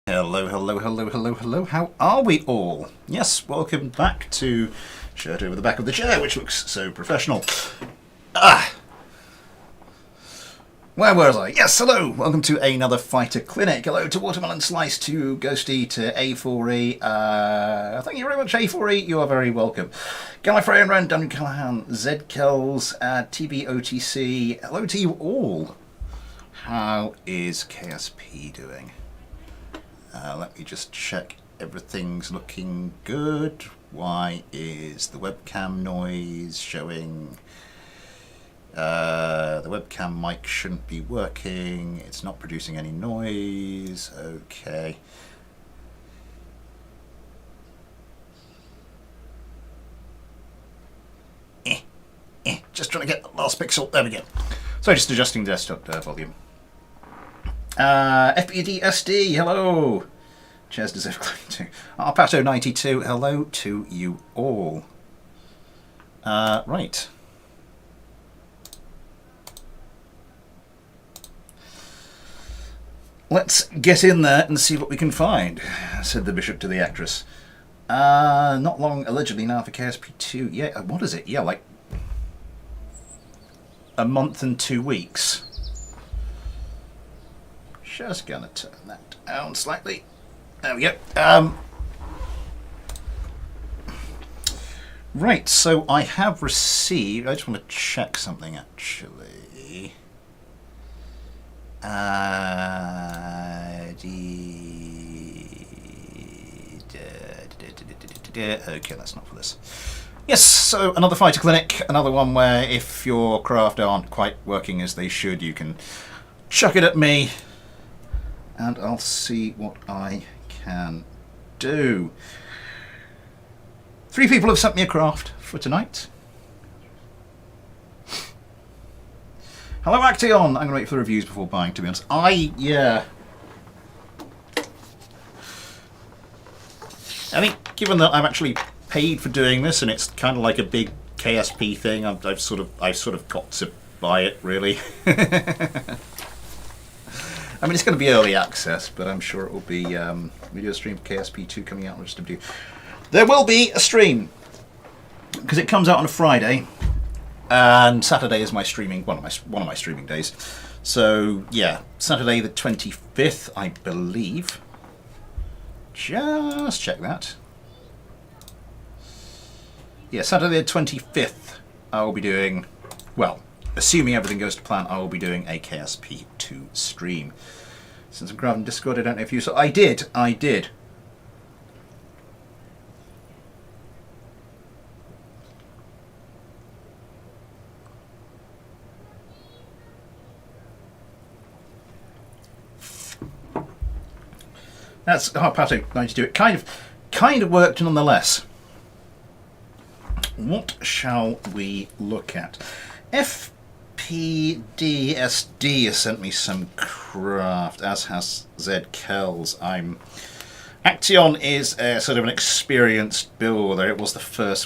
Hello, hello, hello, hello, hello. How are we all? Yes, welcome back to Shirt Over the Back of the Chair, which looks so professional. Where was I? Yes, hello. Welcome to another fighter clinic. Hello to Watermelon Slice, to Ghosty, to A4E. Thank you very much, A4E. You are very welcome. Gallifrey and Ren, Duncan Callahan, Zed Kells, TBOTC. Hello to you all. How is KSP doing? Let me just check everything's looking good. Why is the webcam noise showing? The webcam mic shouldn't be working. It's not producing any noise. Okay. Just trying to get the last pixel. There we go. So just adjusting desktop volume. FBD SD, hello. Cheers to Ziv Arpato 92, hello to you all. Right. Let's get in there and see what we can find, said the bishop to the actress. Not long, allegedly, now for KSP2. Yeah, what is it? Yeah, like a month and 2 weeks. Just gonna turn that down slightly. There we go. Right, so I have received. I just want to check something actually. Okay, that's not for this. Yes, so another fighter clinic, another one where if your craft aren't quite working as they should, you can chuck it at me and I'll see what I can do. 3 people have sent me a craft for tonight. Hello Acteon! I'm going to wait for the reviews before buying, to be honest. Yeah. I think, given that I'm actually paid for doing this and it's kind of like a big KSP thing, I've sort of got to buy it, really. I mean, it's going to be early access, but I'm sure it will be video stream for KSP2 coming out. There will be a stream because it comes out on a Friday, and Saturday is my streaming one of my streaming days. So yeah, Saturday the 25th, I believe. Just check that. Yeah, Saturday the 25th, I will be doing, well, assuming everything goes to plan, I will be doing a KSP2 stream. Since I'm grabbing Discord, I don't know if you saw. I did. That's Harpato 92. It kind of worked nonetheless. What shall we look at? FPDSD has sent me some craft, as has Zed Kells. Acteon is sort of an experienced builder. It was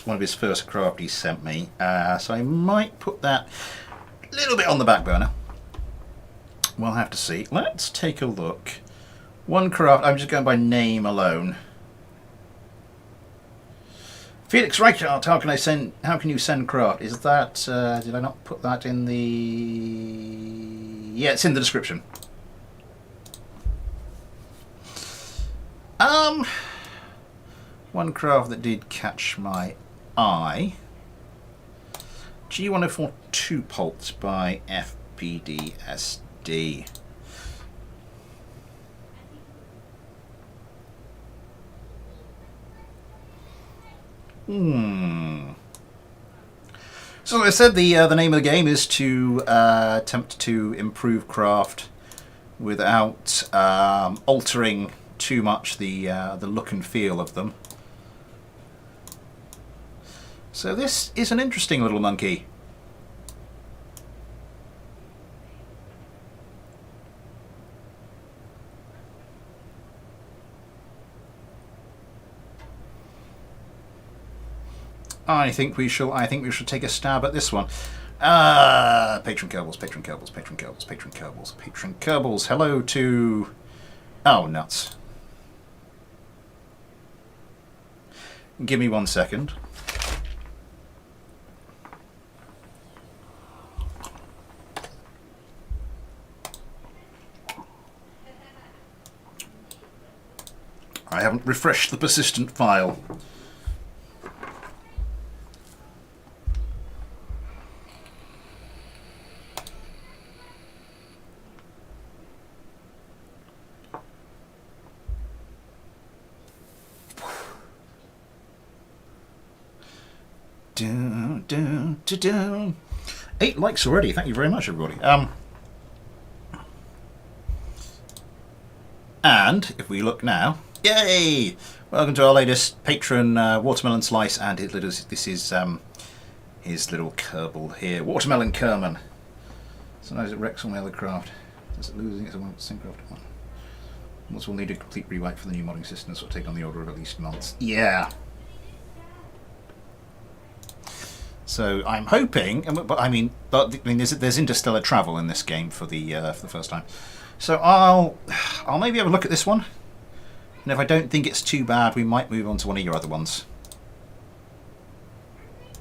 one of his first craft he sent me, so I might put that a little bit on the back burner. We'll have to see. Let's take a look. One craft. I'm just going by name alone. Felix Reichhardt, how can you send craft? Is that, did I not put that in the... Yeah, it's in the description. One craft that did catch my eye. G1042 Pulse by FPDSD. So as I said, the name of the game is to attempt to improve craft without altering too much the look and feel of them. So this is an interesting little monkey. I think we shall take a stab at this one. Patron Kerbals. Hello to... Oh, nuts. Give me 1 second. I haven't refreshed the persistent file. Dun, dun, dun, dun. 8 likes already. Thank you very much, everybody. And if we look now, yay! Welcome to our latest patron, Watermelon Slice, and this is his little Kerbal here, Watermelon Kerman. Sometimes it wrecks all my other craft. Does it losing its Syncraft one? Once we'll need a complete rewrite for the new modding system. This will take on the order of at least months. Yeah. So I'm hoping, but there's interstellar travel in this game for the first time. So I'll maybe have a look at this one, and if I don't think it's too bad, we might move on to one of your other ones.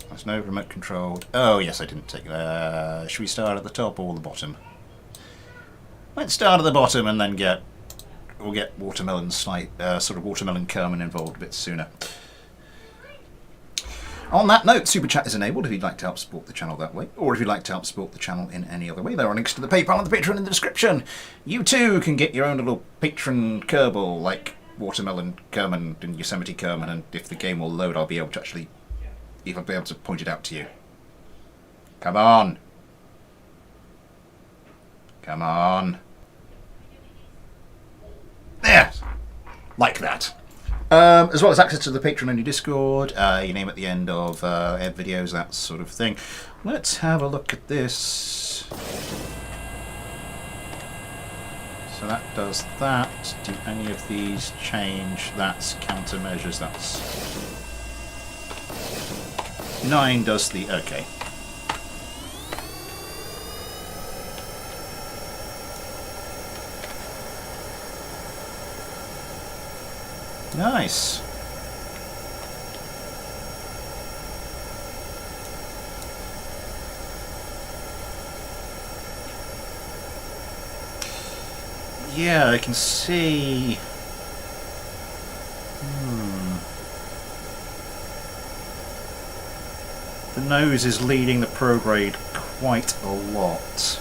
There's no remote controlled. Oh yes, I didn't take. Should we start at the top or the bottom? Let's start at the bottom and then we'll get Watermelon sort of Watermelon Kerman involved a bit sooner. On that note, Super Chat is enabled if you'd like to help support the channel that way, or if you'd like to help support the channel in any other way. There are links to the PayPal and the Patreon in the description. You too can get your own little patron Kerbal, like Watermelon Kerman and Yosemite Kerman, and if the game will load, I'll be able to point it out to you. Come on! Come on! There! Like that. As well as access to the Patreon-only Discord, your name at the end of videos, that sort of thing. Let's have a look at this. So that does that. Do any of these change? That's countermeasures. That's 9 does the... okay. Nice. Yeah, I can see. The nose is leading the prograde quite a lot.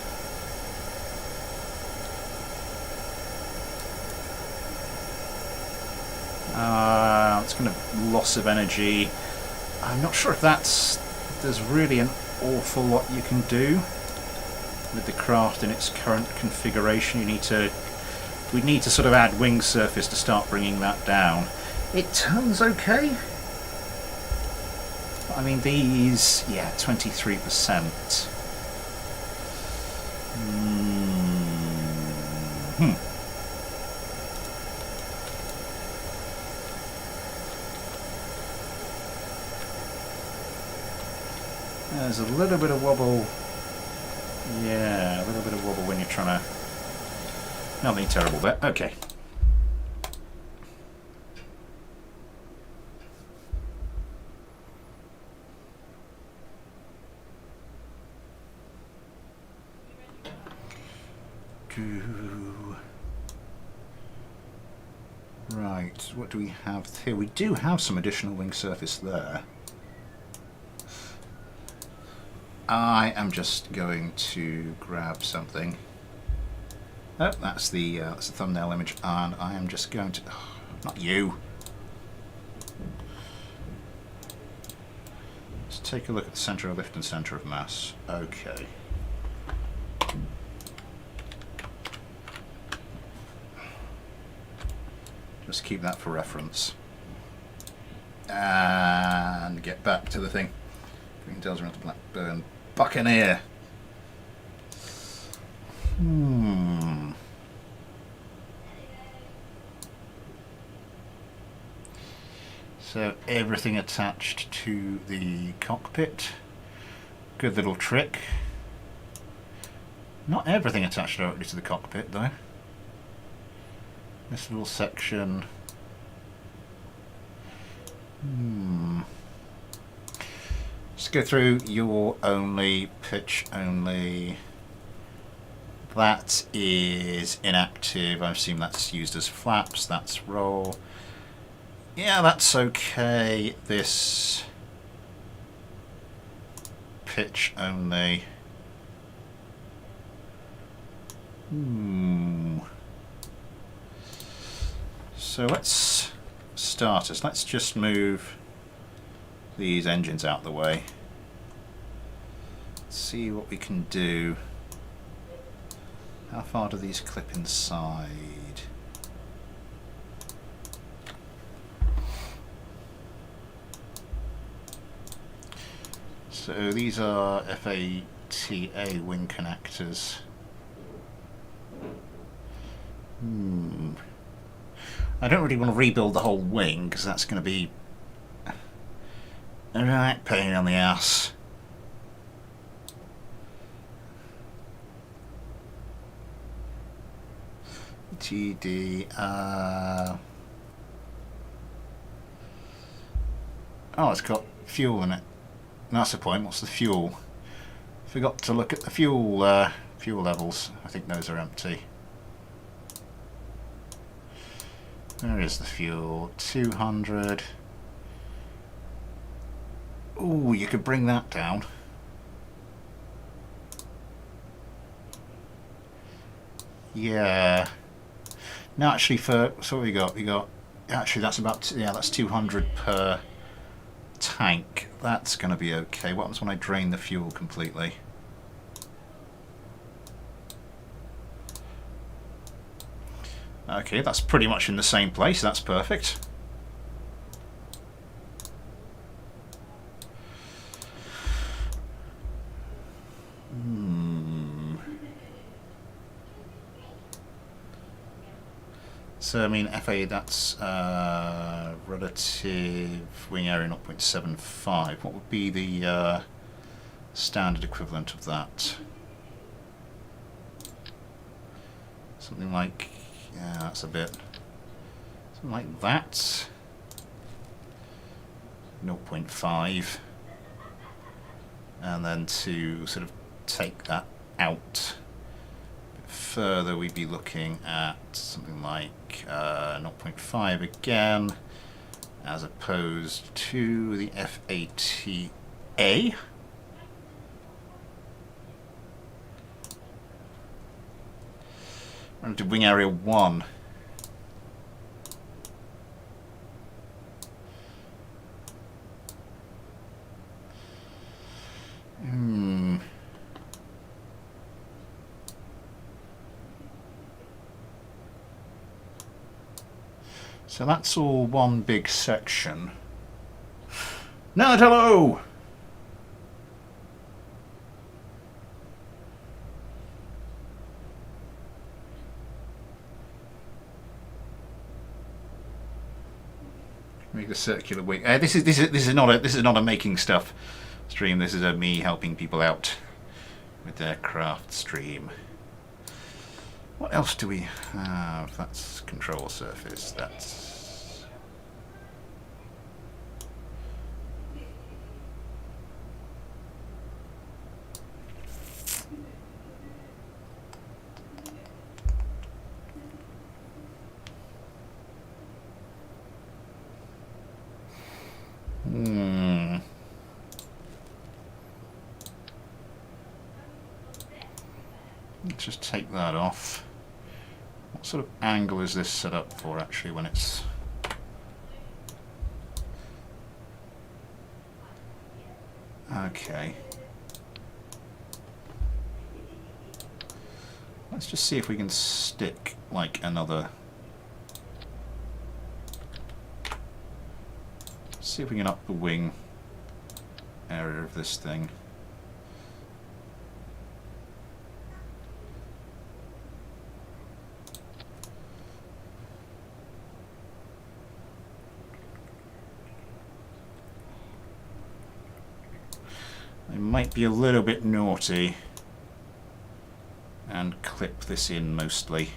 It's kind of loss of energy. I'm not sure if there's really an awful lot you can do with the craft in its current configuration. We need to sort of add wing surface to start bringing that down. It turns okay. I mean, these, yeah, 23%. There's a little bit of wobble. Yeah, a little bit of wobble when you're trying to... Nothing terrible there. Okay. Right, what do we have here? We do have some additional wing surface there. I am just going to grab something. Oh, that's the thumbnail image, and I am just going to... Oh, not you. Let's take a look at the centre of lift and centre of mass. Okay. Just keep that for reference. And get back to the thing. Green tails around the Blackburn Buccaneer. So everything attached to the cockpit. Good little trick. Not everything attached directly to the cockpit though. This little section. Just go through yaw only, pitch only. That is inactive. I assume that's used as flaps. That's roll. Yeah, that's okay. This pitch only. So let's start us. Let's just move these engines out of the way. See what we can do. How far do these clip inside? So these are FATA wing connectors. I don't really want to rebuild the whole wing because that's going to be a right pain on the ass. GD. Oh, it's got fuel in it. That's the point. What's the fuel? Forgot to look at the fuel levels. I think those are empty. Where is the fuel? 200. Ooh, you could bring that down. Yeah. No, actually, so what we got? We got actually that's about that's 200 per tank. That's going to be okay. What happens when I drain the fuel completely? Okay, that's pretty much in the same place. That's perfect. So I mean, FA, that's relative wing area 0.75. What would be the standard equivalent of that? Something like, yeah, that's a bit, something like that. 0.5. And then to sort of take that out further, we'd be looking at something like 0.5 again, as opposed to the FATA. We're into wing area 1. So that's all one big section. Nerd, hello! Make a circular wing. This is not a making stuff stream. This is a me helping people out with their craft stream. What else do we have? That's control surface. That's Let's just take that off. What sort of angle is this set up for actually when it's... Okay. Let's just see if we can stick like another... See if we can up the wing area of this thing. I might be a little bit naughty and clip this in mostly.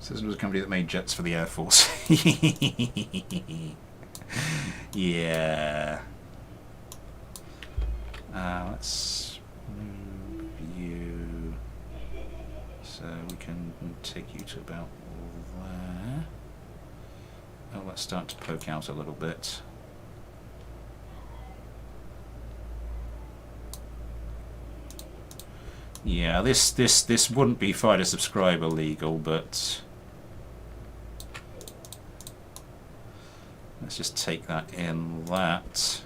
So this was a company that made jets for the Air Force. Yeah. Let's move you so we can take you to about there. Oh, let's start to poke out a little bit. Yeah, this wouldn't be fighter subscriber legal, but let's just take that in. That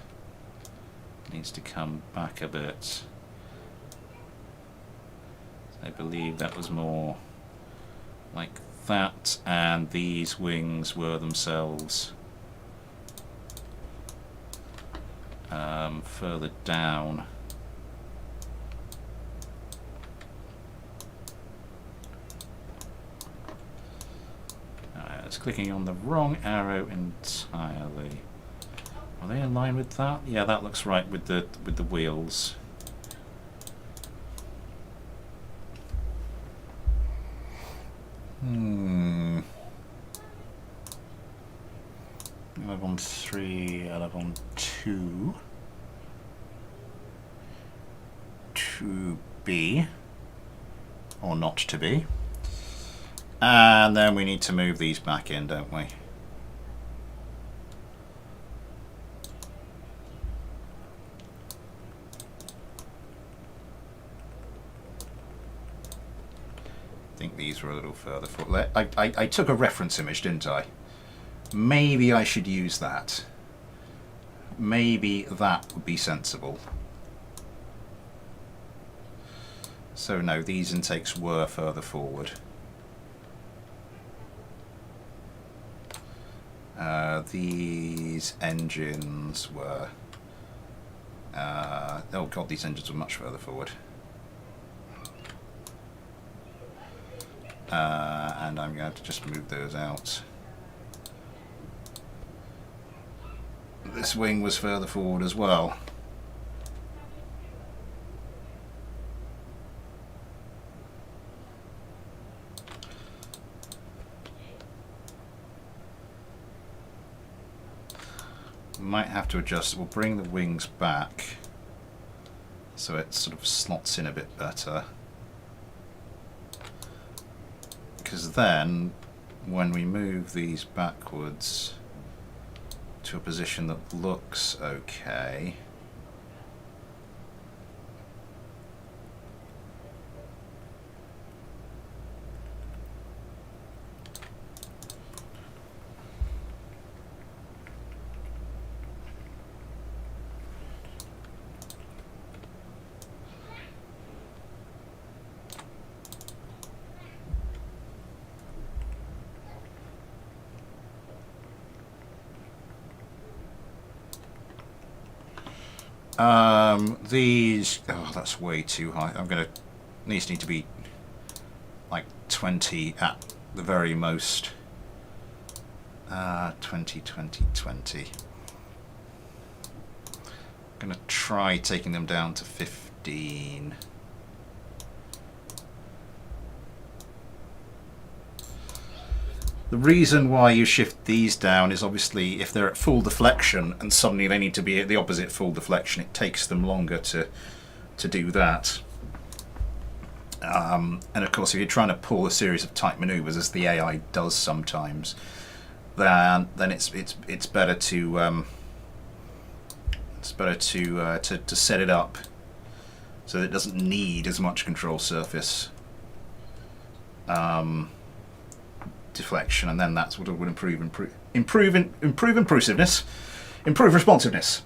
needs to come back a bit. I believe that was more like that, and these wings were themselves further down. It's clicking on the wrong arrow entirely. Are they in line with that? Yeah, that looks right with the wheels. I live on 3, I live on 2. 2B. Or not to be. And then we need to move these back in, don't we? I think these were a little further forward. I took a reference image, didn't I? Maybe I should use that. Maybe that would be sensible. So no, these intakes were further forward. These engines were... oh god, these engines were much further forward. And I'm going to have to just move those out. This wing was further forward as well. Might have to adjust. We'll bring the wings back so it sort of slots in a bit better, because then when we move these backwards to a position that looks okay, these, oh, that's way too high. These need to be like 20 at the very most. 20, 20, 20. I'm gonna try taking them down to 15. The reason why you shift these down is obviously if they're at full deflection and suddenly they need to be at the opposite full deflection, it takes them longer to do that. And of course, if you're trying to pull a series of tight maneuvers, as the AI does sometimes, then it's better to set it up so that it doesn't need as much control surface deflection, and then that's what would improve intrusiveness, improve responsiveness.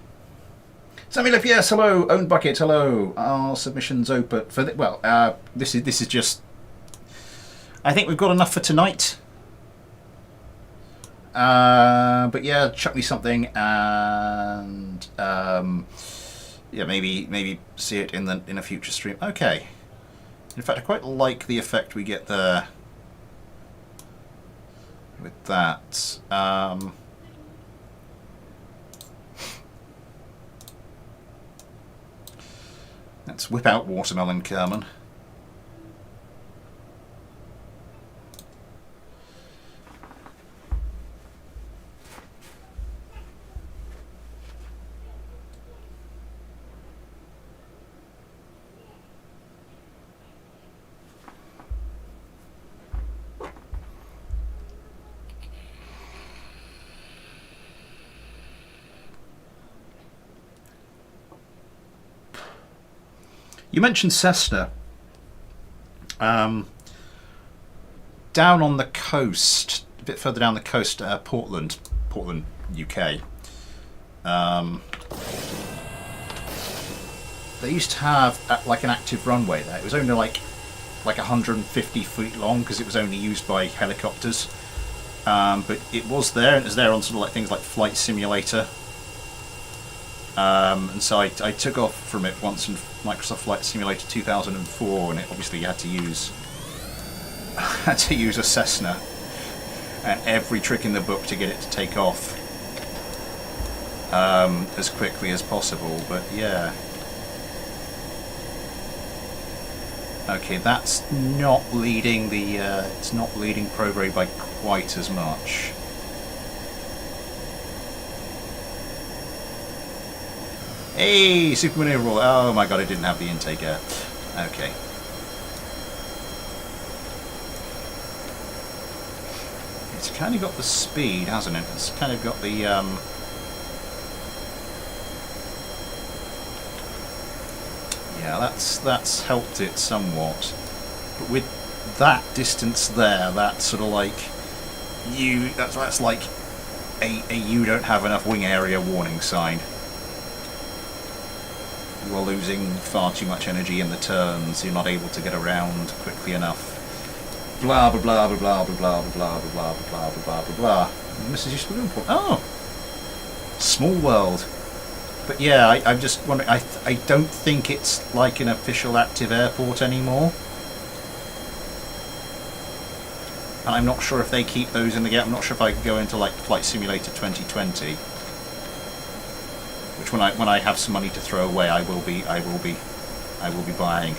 Sammy Lipies, hello. Own Bucket, hello. Our submissions open for this is just. I think we've got enough for tonight. But yeah, chuck me something, and yeah, maybe see it in a future stream. Okay. In fact, I quite like the effect we get there with that. Let's whip out Watermelon Kerman. You mentioned Cessna. Down on the coast, a bit further down the coast, Portland, UK. They used to have like an active runway there. It was only like 150 feet long because it was only used by helicopters. But it was there, and it was there on sort of like things like Flight Simulator. And so I took off from it once in Microsoft Flight Simulator 2004, and it obviously had to use a Cessna and every trick in the book to get it to take off as quickly as possible. But yeah, okay, that's not leading the it's not leading Prograde by quite as much. Hey, super maneuver roll. Oh my god, I didn't have the intake air. Okay. It's kind of got the speed, hasn't it? It's kind of got the yeah, that's helped it somewhat. But with that distance there, that's sort of like that's like a you don't have enough wing area warning sign. You are losing far too much energy in the turns. You're not able to get around quickly enough. Blah blah blah blah blah blah blah blah blah blah blah blah blah blah. Mrs. Useful Point. Oh, small world. But yeah, I'm just wondering. I don't think it's like an official active airport anymore. And I'm not sure if they keep those in the game. I'm not sure if I can go into like Flight Simulator 2020, which when I have some money to throw away, I will be buying.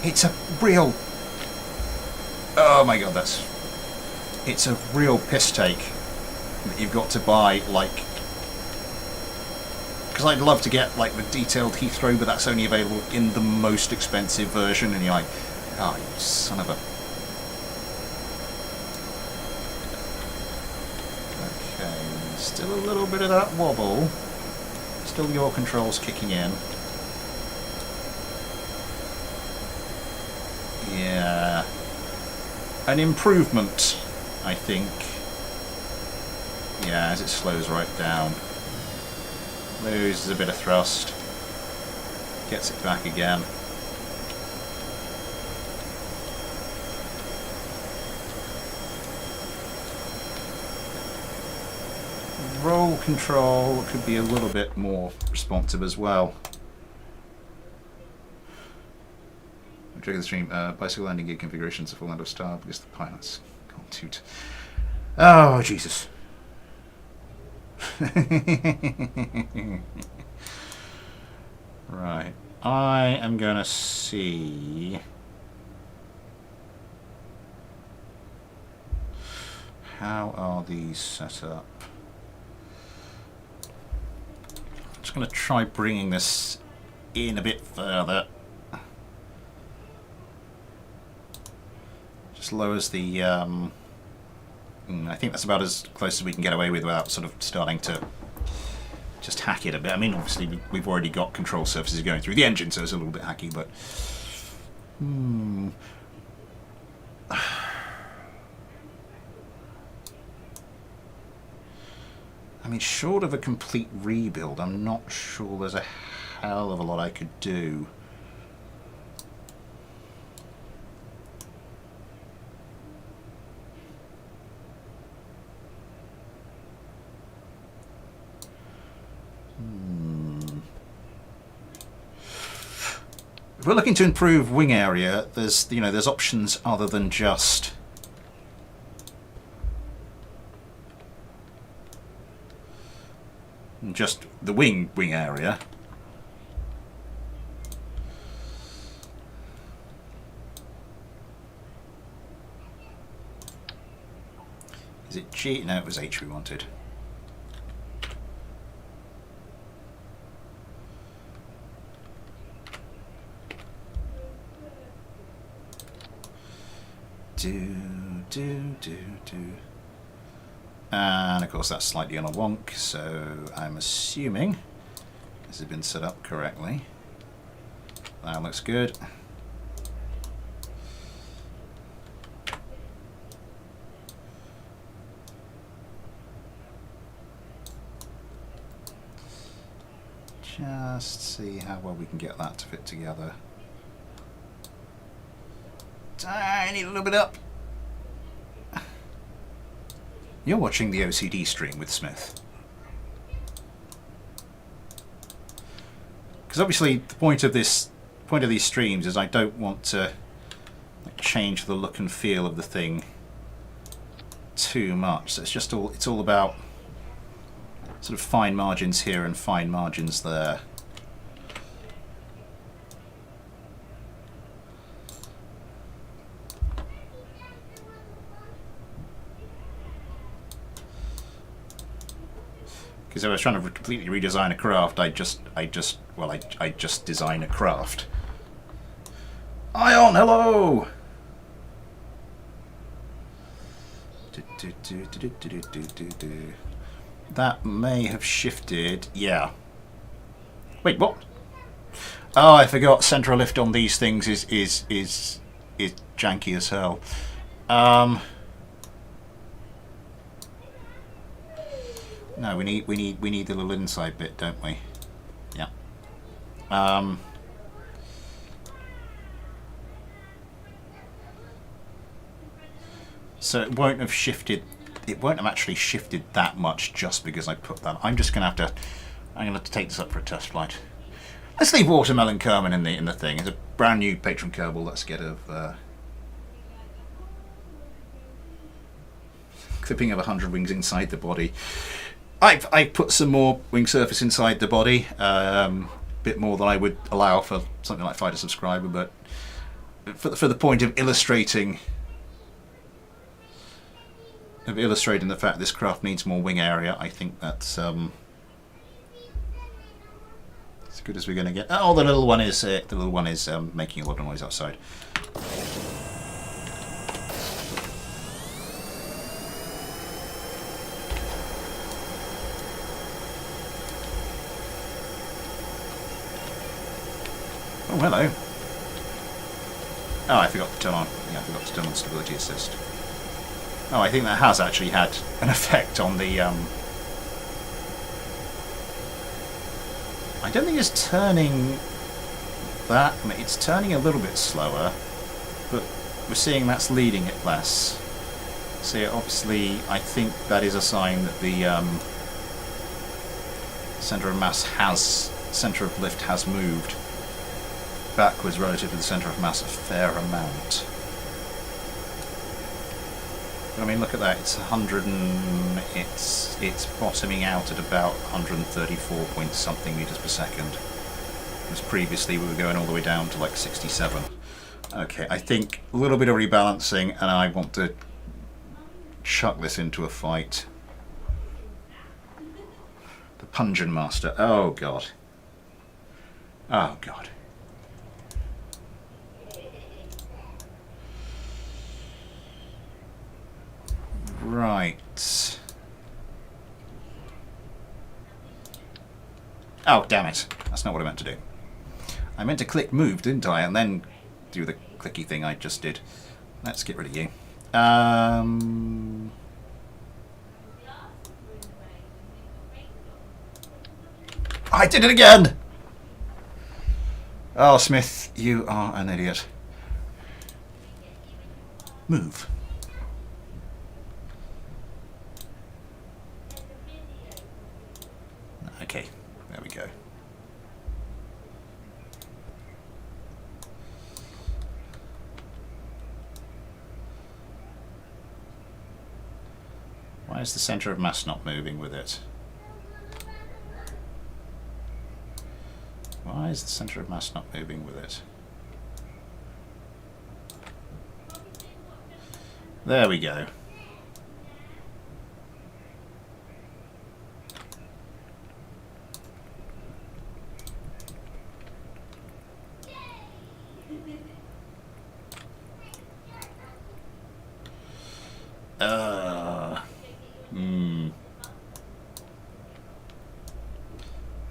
It's a real. Oh my god, it's a real piss take that you've got to buy like. Because I'd love to get like the detailed Heathrow, but that's only available in the most expensive version, and you're like, oh, you son of a. Okay, still a little bit of that wobble. Still your controls kicking in. Yeah. An improvement, I think. Yeah, as it slows right down. Loses a bit of thrust. Gets it back again. Roll control could be a little bit more responsive as well. Trigger the stream. Bicycle landing gear configurations are full out of style because the pilots can't toot. Oh, Jesus. Right. I am going to see how are these set up. I'm just going to try bringing this in a bit further. Just lowers the I think that's about as close as we can get away with without sort of starting to just hack it a bit. I mean, obviously we've already got control surfaces going through the engine, so it's a little bit hacky, but I mean, short of a complete rebuild, I'm not sure there's a hell of a lot I could do. If we're looking to improve wing area, there's options other than just the wing area. Is it G? No, it was H we wanted. And of course that's slightly on a wonk, so I'm assuming this has been set up correctly. That looks good. Just see how well we can get that to fit together. Tiny little bit up. You're watching the OCD stream with Smith. Because obviously the point of these streams is I don't want to change the look and feel of the thing too much. So it's all about sort of fine margins here and fine margins there. Because if I was trying to completely redesign a craft, I just design a craft. Ion, hello. That may have shifted. Yeah. Wait, what? Oh, I forgot. Central lift on these things is janky as hell. No, we need the little inside bit, don't we? Yeah. So it won't have shifted. It won't have actually shifted that much just because I put that. I'm just gonna have to. I'm gonna have to take this up for a test flight. Let's leave Watermelon Kerman in the thing. It's a brand new patron Kerbal. Let's get a clipping of 100 wings inside the body. I put some more wing surface inside the body, bit more than I would allow for something like Fighter Subscriber, but for the point of illustrating the fact this craft needs more wing area, I think that's as good as we're going to get. Oh, the little one is making a lot of noise outside. Oh, hello. Oh, I forgot to turn on. Yeah, I forgot to turn on stability assist. Oh, I think that has actually had an effect on the. I don't think it's turning that. I mean, it's turning a little bit slower, but we're seeing that's leading it less. So yeah, obviously, I think that is a sign that the center of lift has moved backwards relative to the centre of mass a fair amount. I mean, look at that. It's 100 and it's bottoming out at about 134 point something meters per second. Whereas previously we were going all the way down to like 67. Okay, I think a little bit of rebalancing, and I want to chuck this into a fight. The Pungeon Master. Oh god. Oh god. Right. Oh, damn it. That's not what I meant to do. I meant to click move, didn't I? And then do the clicky thing I just did. Let's get rid of you. I did it again! Oh, Smith, you are an idiot. Move. Okay, there we go. Why is the centre of mass not moving with it? Why is the centre of mass not moving with it? There we go.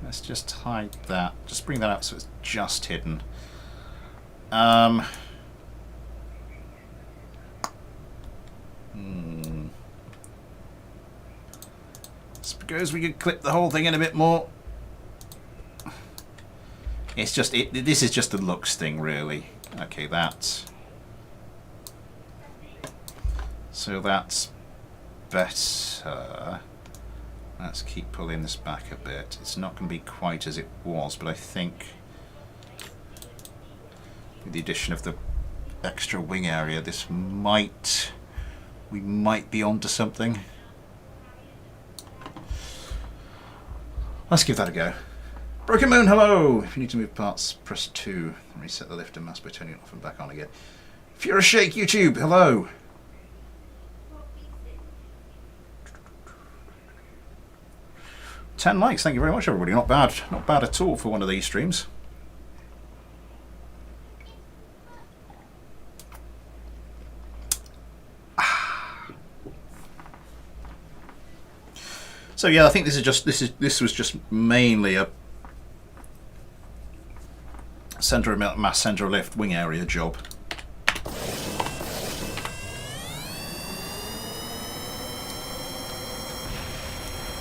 Let's just hide that. Just bring that up so it's just hidden. Suppose we could clip the whole thing in a bit more. It's just this is just a looks thing, really. Okay, that's so that's better. Let's keep pulling this back a bit. It's not going to be quite as it was, but I think with the addition of the extra wing area, we might be onto something. Let's give that a go. Broken Moon, hello! If you need to move parts, press 2 and reset the lifter mask by turning it off and back on again. If you're a shake, YouTube, hello! $10 likes, thank you very much, everybody. Not bad at all for one of these streams. So yeah, I think this was just mainly a mass center of lift wing area job.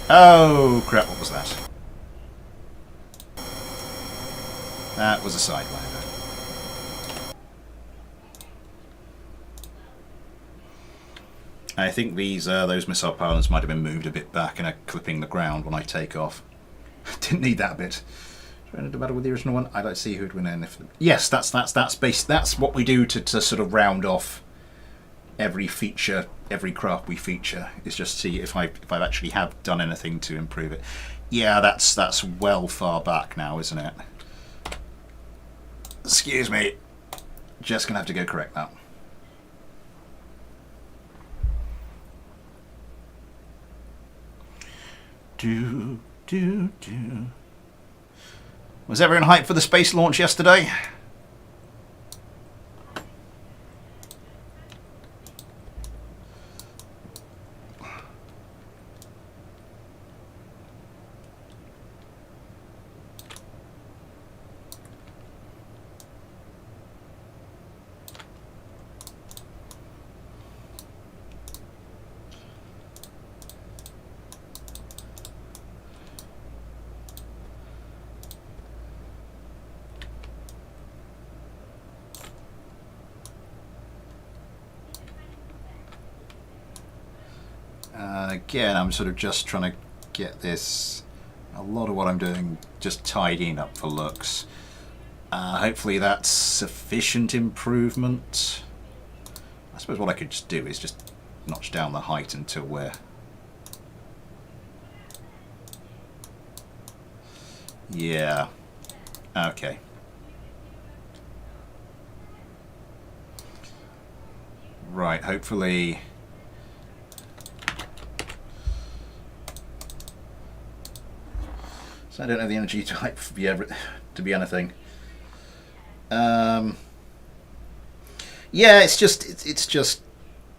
Oh crap! What was that? That was a sidewinder. I think those missile pylons might have been moved a bit back and are clipping the ground when I take off. Didn't need that bit. Trying to battle with the original one. I'd like to see who'd win in if. Yes, that's what we do to sort of round off every feature, every craft we feature. Is just see if I've actually have done anything to improve it. Yeah, that's well far back now, isn't it? Excuse me. Just gonna have to go correct that. Was everyone hyped for the space launch yesterday? Again, I'm sort of just trying to get this, a lot of what I'm doing, just tidying up for looks. Hopefully that's sufficient improvement. I suppose what I could just do is just notch down the height until we're... Yeah. Okay. Right, hopefully... So I don't have the energy type to be anything. Yeah, it's just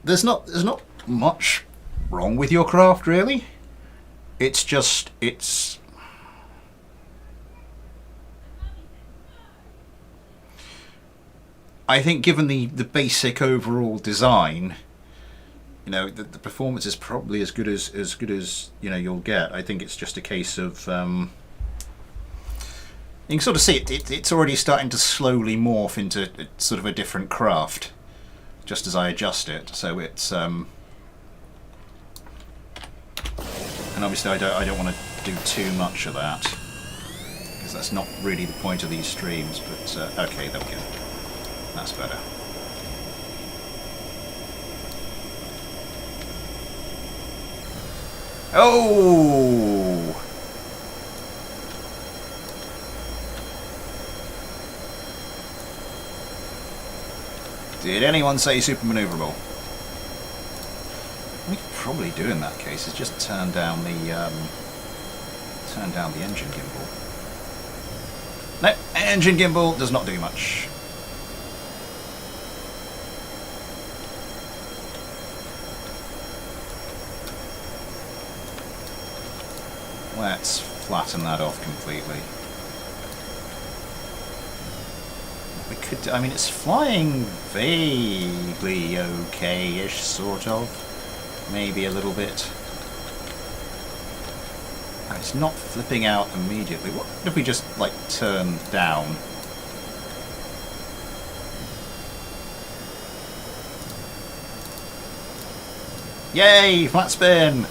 there's not much wrong with your craft really. It's I think given the basic overall design, you know, the performance is probably as good as you know you'll get. I think it's just a case of you can sort of see it's already starting to slowly morph into sort of a different craft, just as I adjust it. So it's and obviously I don't want to do too much of that because that's not really the point of these streams. But okay, there we go. That's better. Oh! Did anyone say super maneuverable? What we could probably do in that case is just turn down the engine gimbal. No, engine gimbal does not do much. Let's flatten that off completely. What we could... I mean, it's flying vaguely okay-ish, sort of. Maybe a little bit. And it's not flipping out immediately. What if we just, like, turn down? Yay! Flat spin!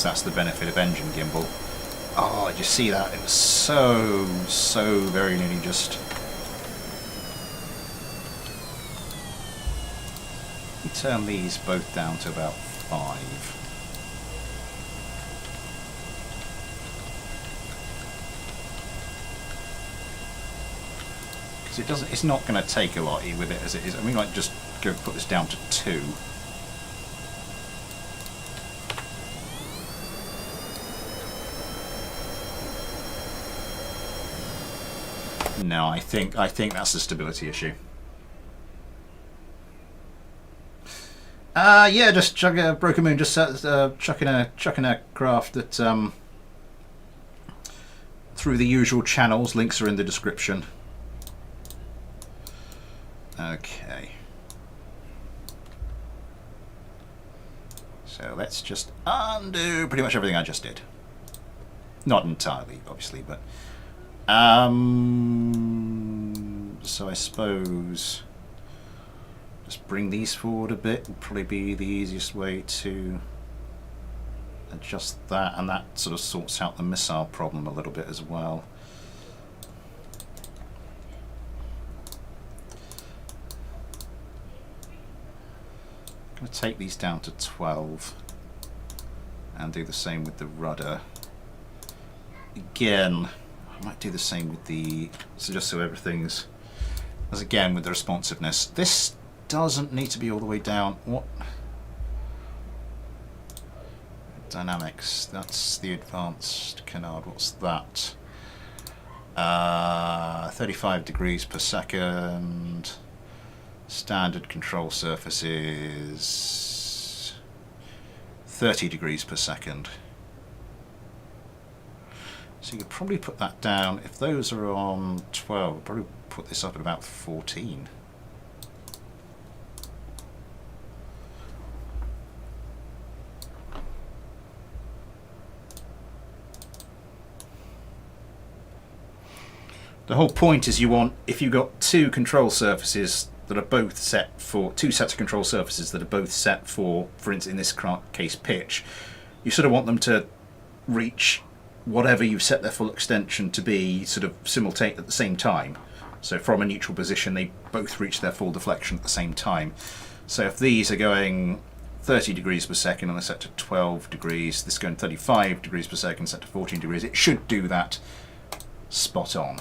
That's the benefit of engine gimbal. Oh, did you see that? It was so very nearly just... We turn these both down to about 5. Because it doesn't... It's not going to take a lot with it as it is. I mean, like, just go put this down to 2. No, I think that's a stability issue. Yeah, just chuck a Broken Moon. Just chucking a craft that through the usual channels. Links are in the description. Okay. So let's just undo pretty much everything I just did. Not entirely, obviously, but. So I suppose just bring these forward a bit would probably be the easiest way to adjust that, and that sort of sorts out the missile problem a little bit as well. I'm going to take these down to 12 and do the same with the rudder. Again, I might do the same with the, so just so everything's, as again with the responsiveness. This doesn't need to be all the way down. What? Dynamics, that's the advanced canard. What's that? 35 degrees per second. Standard control surfaces 30 degrees per second. So you could probably put that down, if those are on 12, I'd probably put this up at about 14. The whole point is you want, if you've got two control surfaces that are both set for, two sets of control surfaces that are both set for instance in this case pitch, you sort of want them to reach whatever you've set their full extension to be sort of simultaneous at the same time. So from a neutral position they both reach their full deflection at the same time. So if these are going 30 degrees per second and they're set to 12 degrees, this is going 35 degrees per second set to 14 degrees, it should do that spot on.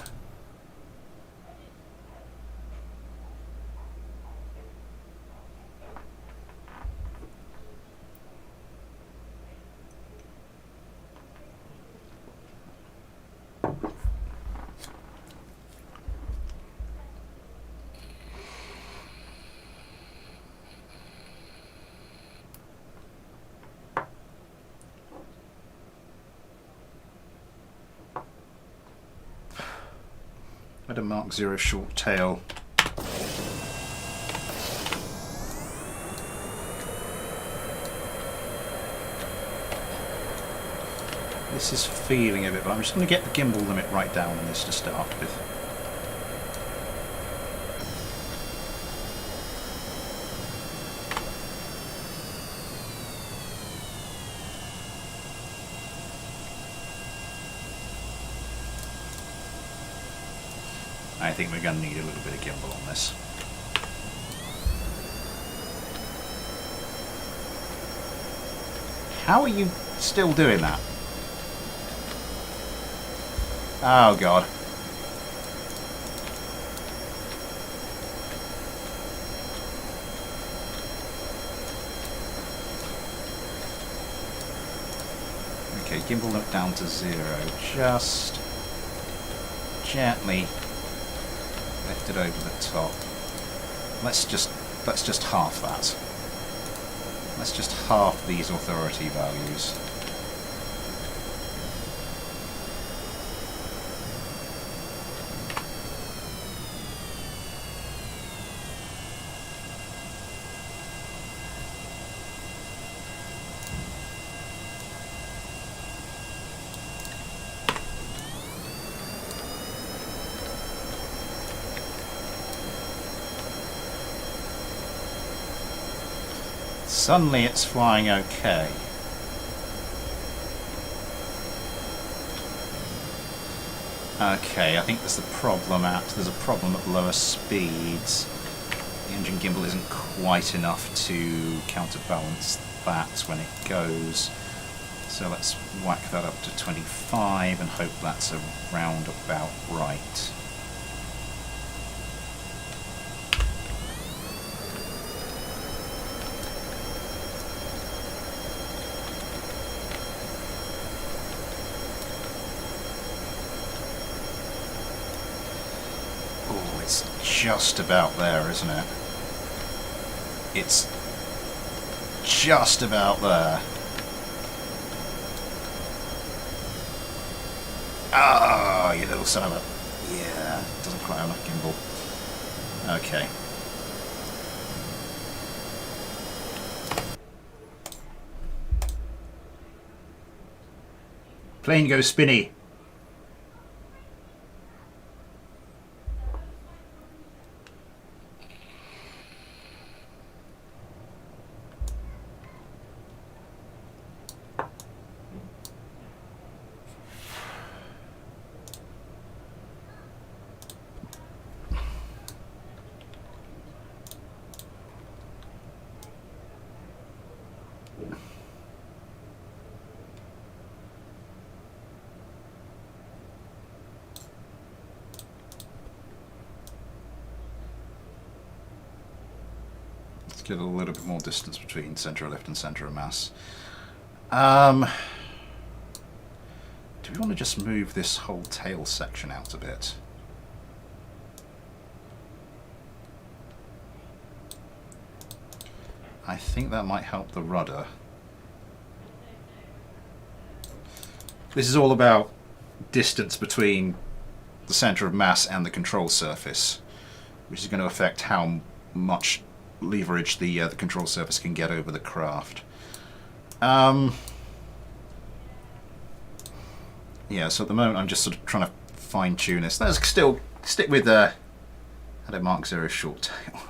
I had a Mark 0 short tail. This is feeling a bit, but I'm just going to get the gimbal limit right down on this to start with. I think we're going to need a little bit of gimbal on this. How are you still doing that? Oh god. Okay, gimbal look down to 0. Just gently lift it over the top. Let's just half that. Let's just half these authority values. Suddenly it's flying okay. Okay, I think there's a problem at lower speeds. The engine gimbal isn't quite enough to counterbalance that when it goes. So let's whack that up to 25 and hope that's around about right. It's just about there, isn't it? It's just about there. Ah, you little son of a... Yeah, doesn't quite have enough gimbal. Okay. Plane goes spinny. Get a little bit more distance between centre of lift and centre of mass. Do we want to just move this whole tail section out a bit? I think that might help the rudder. This is all about distance between the centre of mass and the control surface, which is going to affect how much leverage the control surface can get over the craft. Yeah, so at the moment I'm just sort of trying to fine tune this. Let's still stick with Hello Mark 0 short tail.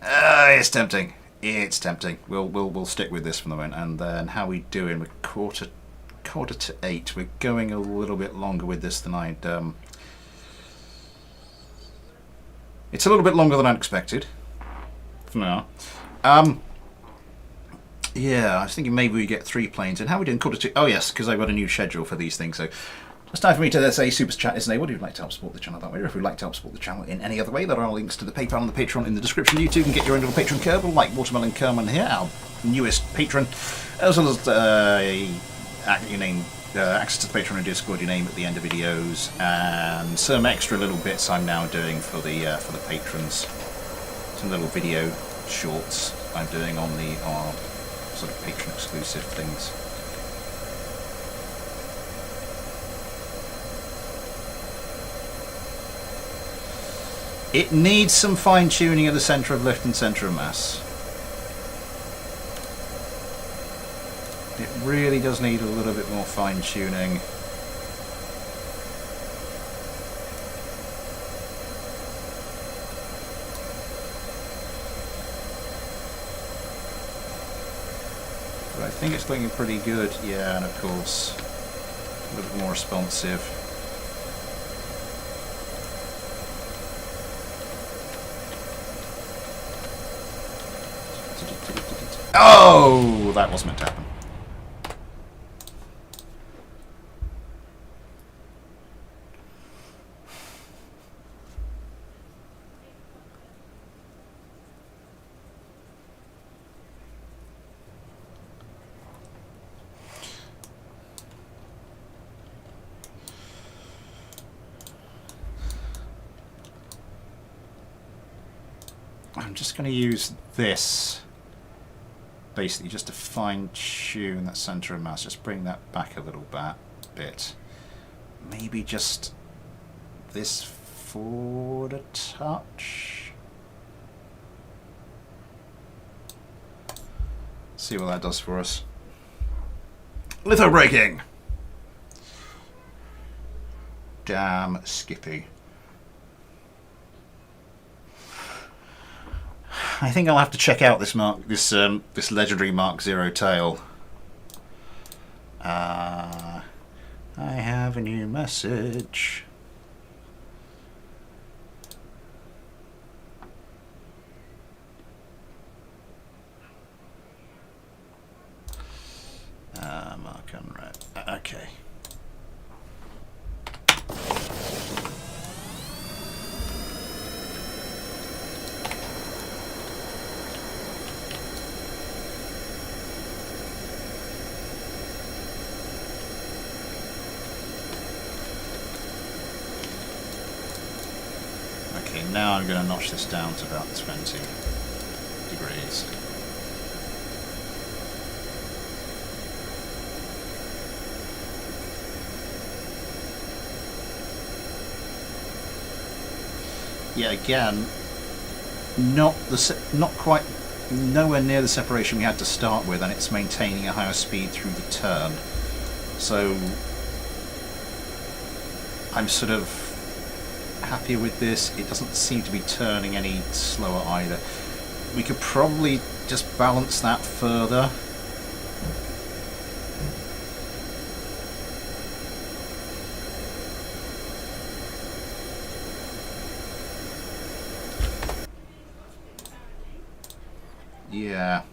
It's tempting. It's tempting. We'll stick with this for the moment. And then how are we doing? We're quarter to 8. We're going a little bit longer with this than I'd. It's a little bit longer than I'd expected. For now. Yeah, I was thinking maybe we get 3 planes. And how are we doing? Quarter to... Oh yes, because I've got a new schedule for these things. So it's time for me to say super chat is enabled. If you'd like to help support the channel that way, or if you'd like to help support the channel in any other way, there are links to the PayPal and the Patreon in the description. You too can get your own little Patreon Kerbal, like Watermelon Kerman here, our newest patron, as well as your name, access to the Patreon and Discord, your name at the end of videos, and some extra little bits I'm now doing for the patrons. Some little video shorts I'm doing on our sort of patron exclusive things. It needs some fine tuning at the centre of lift and centre of mass. It really does need a little bit more fine tuning. But I think it's looking pretty good, yeah, and of course a little bit more responsive. Oh, that wasn't meant to happen. I'm just going to use this basically just to fine-tune that centre of mass. Just bring that back a little bit. Maybe just this forward a touch. See what that does for us. Litho braking. Damn Skippy. I think I'll have to check out this this legendary Mark Zero tail. I have a new message. Mark unread. Okay. Okay, now I'm going to notch this down to about 20 degrees. Yeah, again, not quite, nowhere near the separation we had to start with, and it's maintaining a higher speed through the turn. So I'm sort of happy with this. It doesn't seem to be turning any slower either. We could probably just balance that further. Yeah.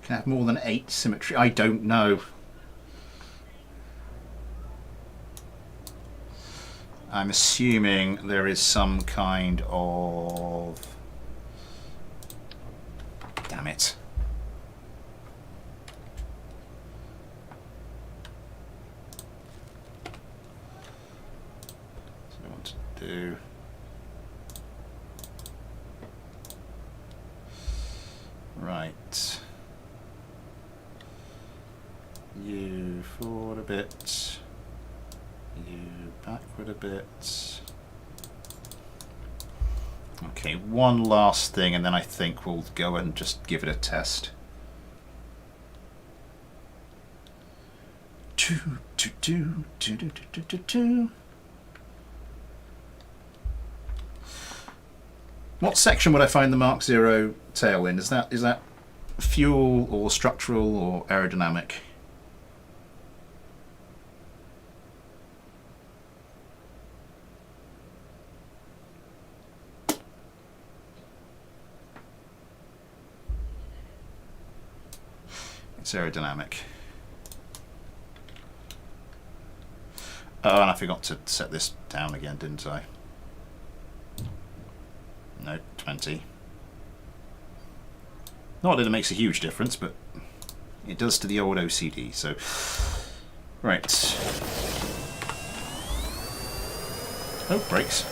Can I have more than 8 symmetry? I don't know. I'm assuming there is some kind of... Damn it. So I want to do... Right. You forward a bit. You backward a bit. Okay, one last thing, and then I think we'll go and just give it a test. What section would I find the Mark Zero tail in? Is that fuel or structural or aerodynamic? It's aerodynamic. Oh, and I forgot to set this down again, didn't I? No, 20. Not that it makes a huge difference, but it does to the old OCD, so... Right. Oh, brakes.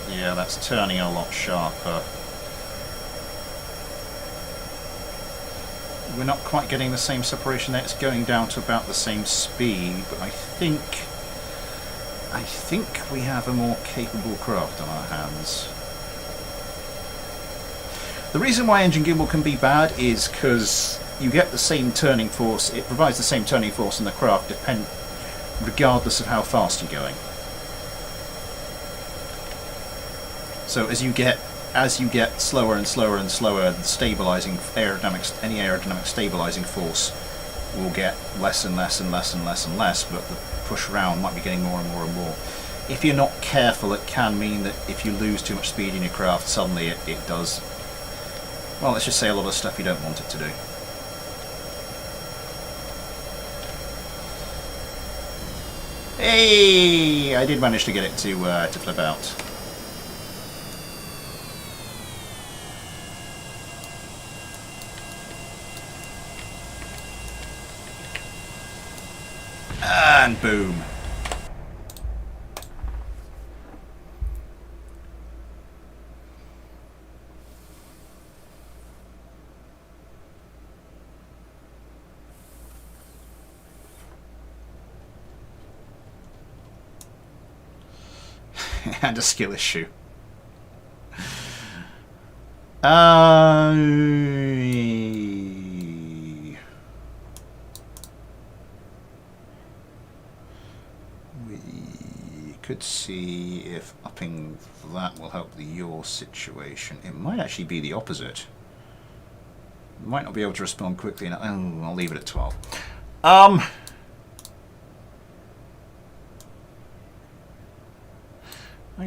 Yeah, that's turning a lot sharper. We're not quite getting the same separation there. It's going down to about the same speed, but I think we have a more capable craft on our hands. The reason why engine gimbal can be bad is because you get the same turning force. It provides the same turning force in the craft, regardless of how fast you're going. So as you get slower and slower and slower, the stabilizing any aerodynamic stabilizing force will get less and less and less and less and less, but the push around might be getting more and more and more. If you're not careful, it can mean that if you lose too much speed in your craft, suddenly it does, well, let's just say a lot of stuff you don't want it to do. Hey! I did manage to get it to flip out. And boom. And a skill issue. We could see if upping that will help your situation. It might actually be the opposite. Might not be able to respond quickly enough. Oh, I'll leave it at 12. I'm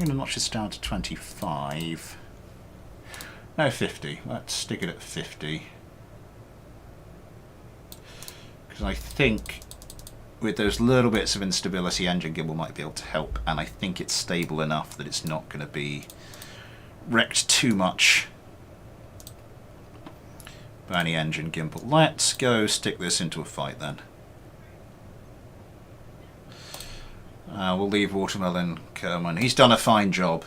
going to notch this down to 25. No, 50. Let's stick it at 50. Because I think with those little bits of instability, engine gimbal might be able to help, and I think it's stable enough that it's not going to be wrecked too much by any engine gimbal. Let's go stick this into a fight then. We'll leave Watermelon Kerman. He's done a fine job.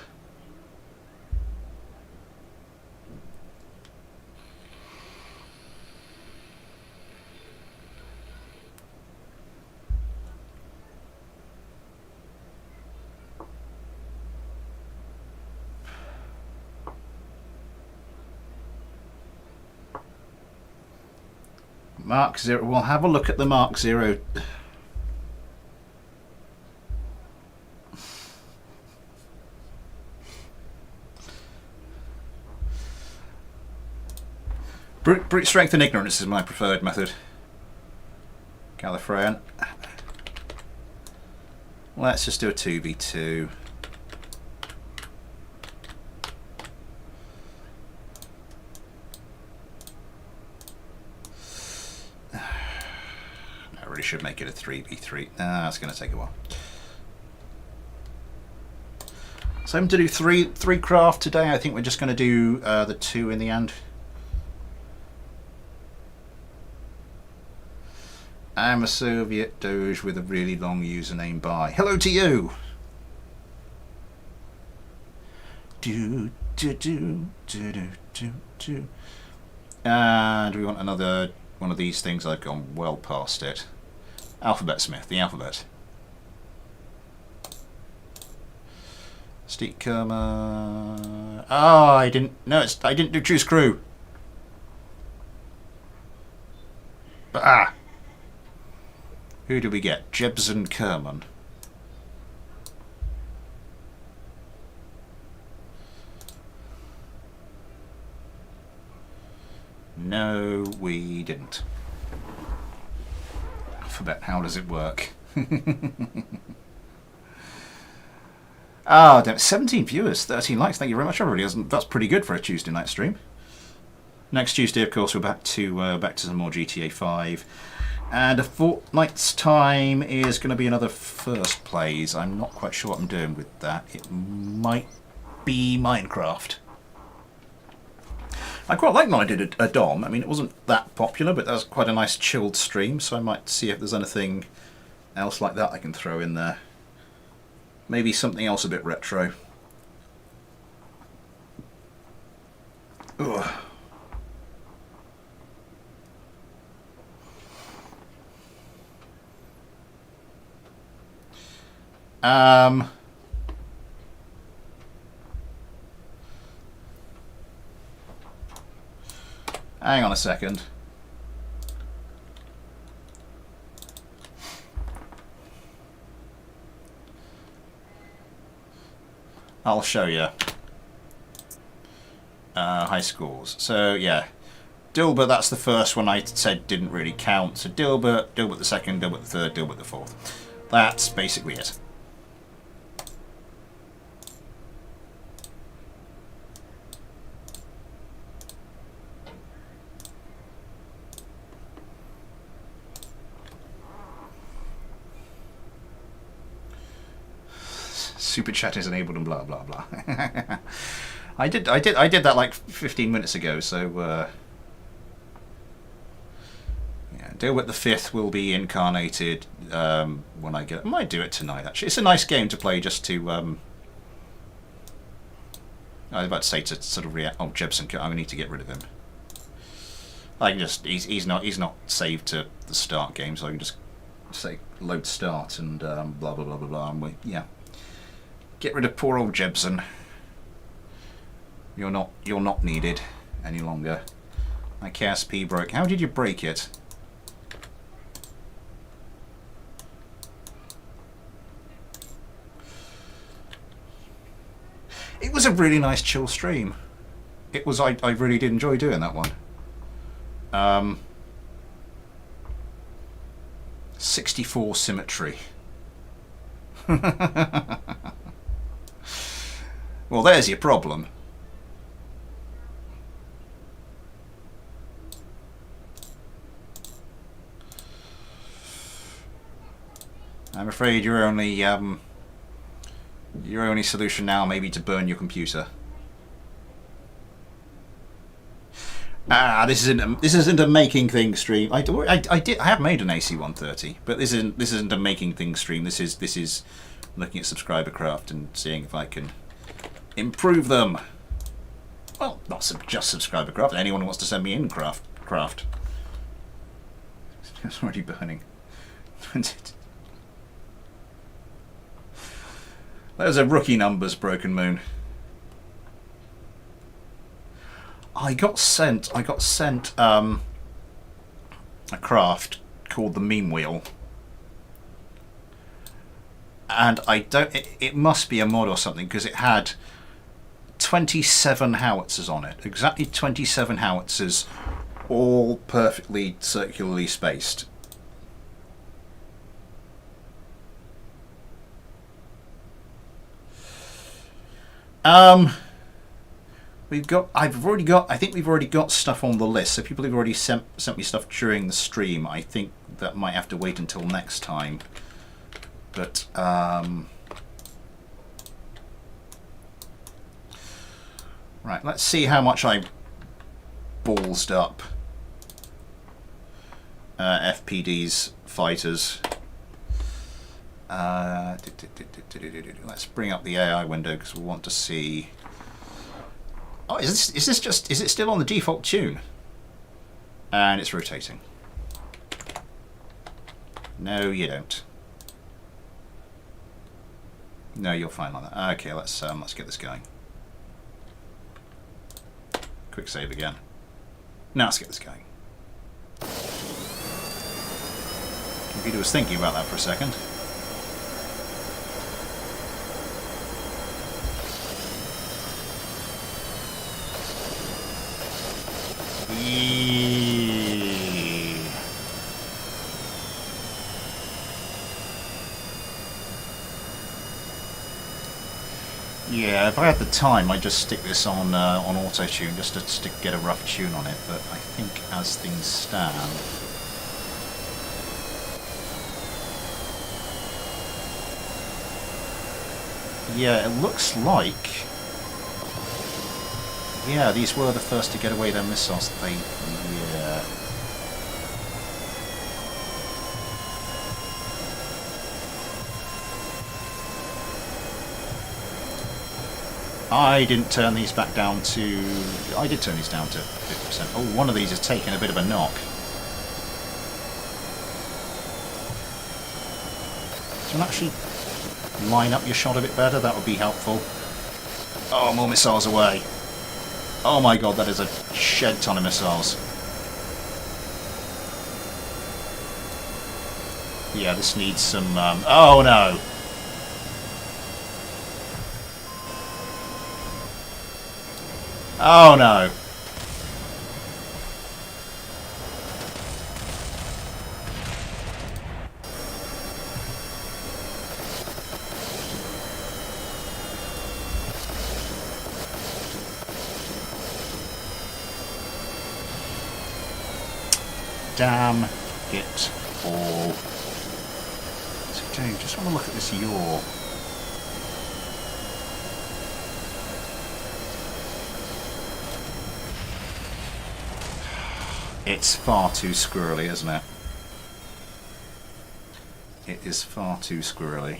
Mark Zero. We'll have a look at the Mark Zero. Brute strength and ignorance is my preferred method. Gallifreyan. Let's just do a 2v2. I really should make it a 3v3. That's going to take a while. So I'm to do three craft today. I think we're just going to do the 2 in the end. I'm a Soviet Doge with a really long username. Bye. Hello to you. Do do do do do do do. And we want another one of these things. I've gone well past it. Alphabet Smith, the alphabet. Steak Kerma. Oh, I didn't. No, I didn't do choose crew. But who do we get? Jebsen Kerman. No, we didn't. Alphabet, how does it work? Ah, damn, 17 viewers, 13 likes. Thank you very much, everybody. That's pretty good for a Tuesday night stream. Next Tuesday, of course, we're back to some more GTA 5. And a fortnight's time is going to be another first plays. I'm not quite sure what I'm doing with that. It might be Minecraft. I quite like when I did a Dom. I mean, it wasn't that popular, but that was quite a nice chilled stream, so I might see if there's anything else like that I can throw in there. Maybe something else a bit retro. Ugh. Hang on a second. I'll show you. High scores. So yeah, Dilbert, that's the first one I said didn't really count. So Dilbert the second, Dilbert the third, Dilbert the fourth. That's basically it. Super chat is enabled and blah blah blah. I did that like 15 minutes ago. So yeah, Deal with the 5th will be incarnated when I get. I might do it tonight. Actually, it's a nice game to play just to. I was about to say to sort of react. Oh, Jebson, I need to get rid of him. I can just. He's not saved to the start game, so I can just say load start and blah blah blah blah blah. And yeah, get rid of poor old Jebson. You're not needed any longer. My KSP broke. How did you break it? It was a really nice chill stream. It was. I really did enjoy doing that one. 64 symmetry. Well, there's your problem. I'm afraid your only solution now may be to burn your computer. This isn't a making things stream. I have made an AC-130, but this isn't a making things stream. This is looking at subscriber craft and seeing if I can improve them. Well, not just subscriber craft. Anyone who wants to send me in craft. It's already burning. Those are rookie numbers, Broken Moon. I got sent a craft called the Meme Wheel, and it must be a mod or something, because it had 27 howitzers on it, exactly 27 howitzers, all perfectly circularly spaced. I think we've already got stuff on the list. So people have already sent me stuff during the stream. I think that might have to wait until next time. But right, let's see how much I ballsed up FPD's fighters. Let's bring up the AI window because we want to see. Oh, is it still on the default tune? And it's rotating. No, you don't. No, you're fine like that. Okay, let's get this going. Quick save again. Now let's get this going. Computer was thinking about that for a second. Yeah, if I had the time, I'd just stick this on auto-tune just to get a rough tune on it, but I think as things stand... Yeah, it looks like... Yeah, these were the first to get away their missiles. Yeah. I didn't turn these back down to... I did turn these down to 50%. Oh, one of these is taking a bit of a knock. Do you want to actually line up your shot a bit better? That would be helpful. Oh, more missiles away. Oh my god, that is a shed ton of missiles. Yeah, this needs some... oh no! Oh no! Damn it all. So, Dave, just want to look at this yaw. It's far too squirrely, isn't it? It is far too squirrely.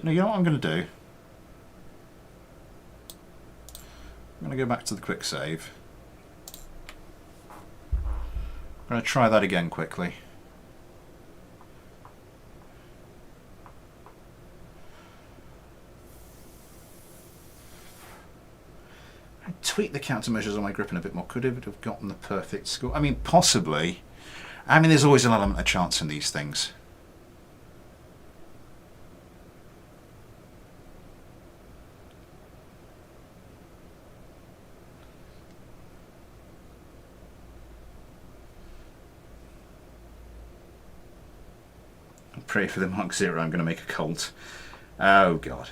You know what I'm going to do? I'm going to go back to the quick save. I'm going to try that again quickly. I tweaked the countermeasures on my gripping a bit more. Could it have gotten the perfect score? I mean, possibly. I mean, there's always an element of chance in these things. Pray for the Mark Zero, I'm going to make a Colt. Oh god.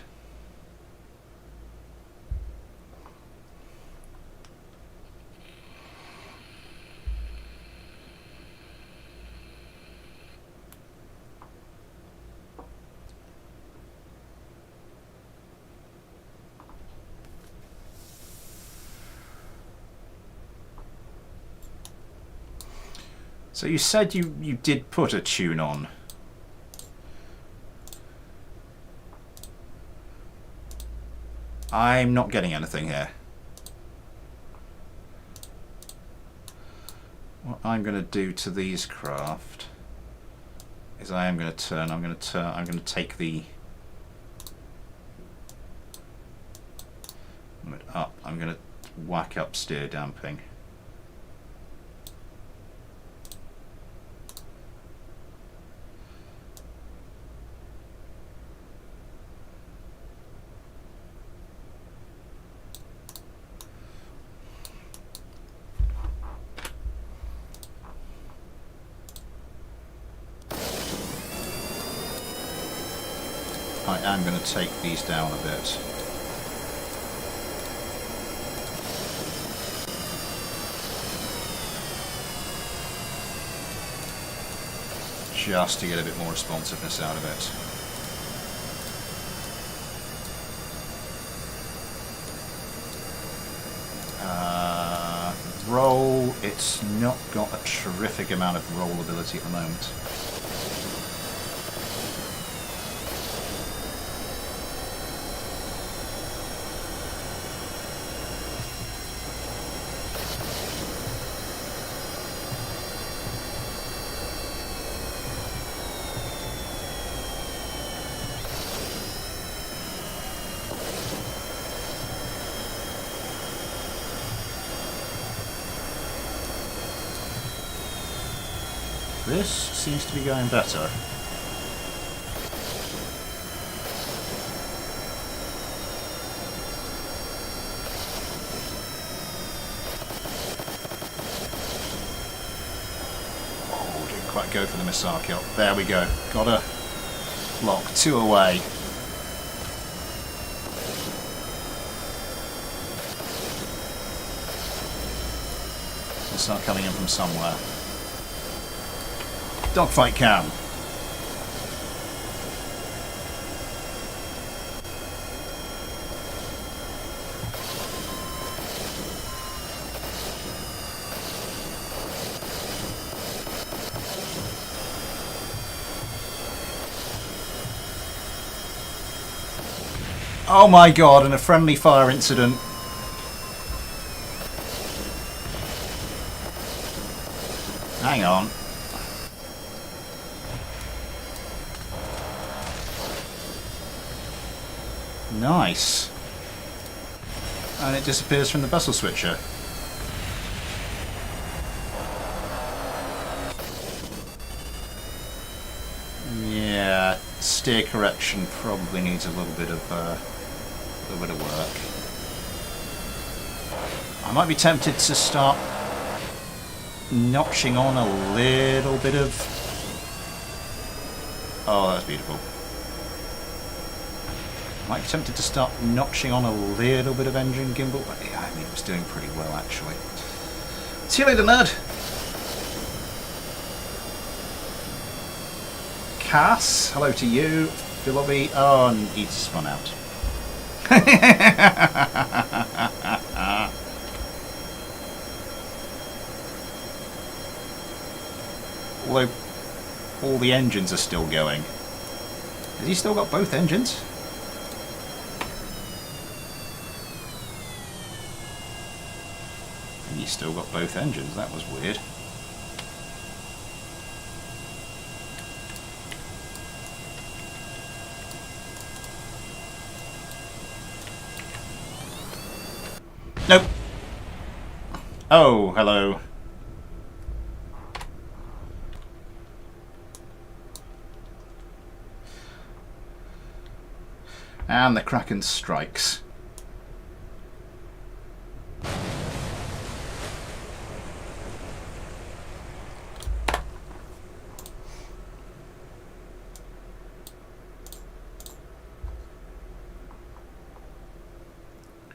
So you said you did put a tune on. I'm not getting anything here. What I'm going to do to these craft is I'm going to take the up. I'm going to whack up steer damping. I am going to take these down a bit. Just to get a bit more responsiveness out of it. Roll, it's not got a terrific amount of rollability at the moment. This seems to be going better. Oh, didn't quite go for the missile kill. There we go. Got a lock. 2 away. Missile coming in from somewhere. Dogfight cam. Oh my god, and a friendly fire incident. Hang on. Nice. And it disappears from the vessel switcher. Yeah, steer correction probably needs a little bit of work. I might be tempted to start notching on a little bit of... Oh, that's beautiful. Might be tempted to start notching on a little bit of engine gimbal, but yeah, I mean, it was doing pretty well, actually. See you later, nerd. Cass, hello to you. Philobby, oh, and he's spun out. Although all the engines are still going. Has he still got both engines? And he's still got both engines, that was weird. Nope. Oh, hello. And the Kraken strikes.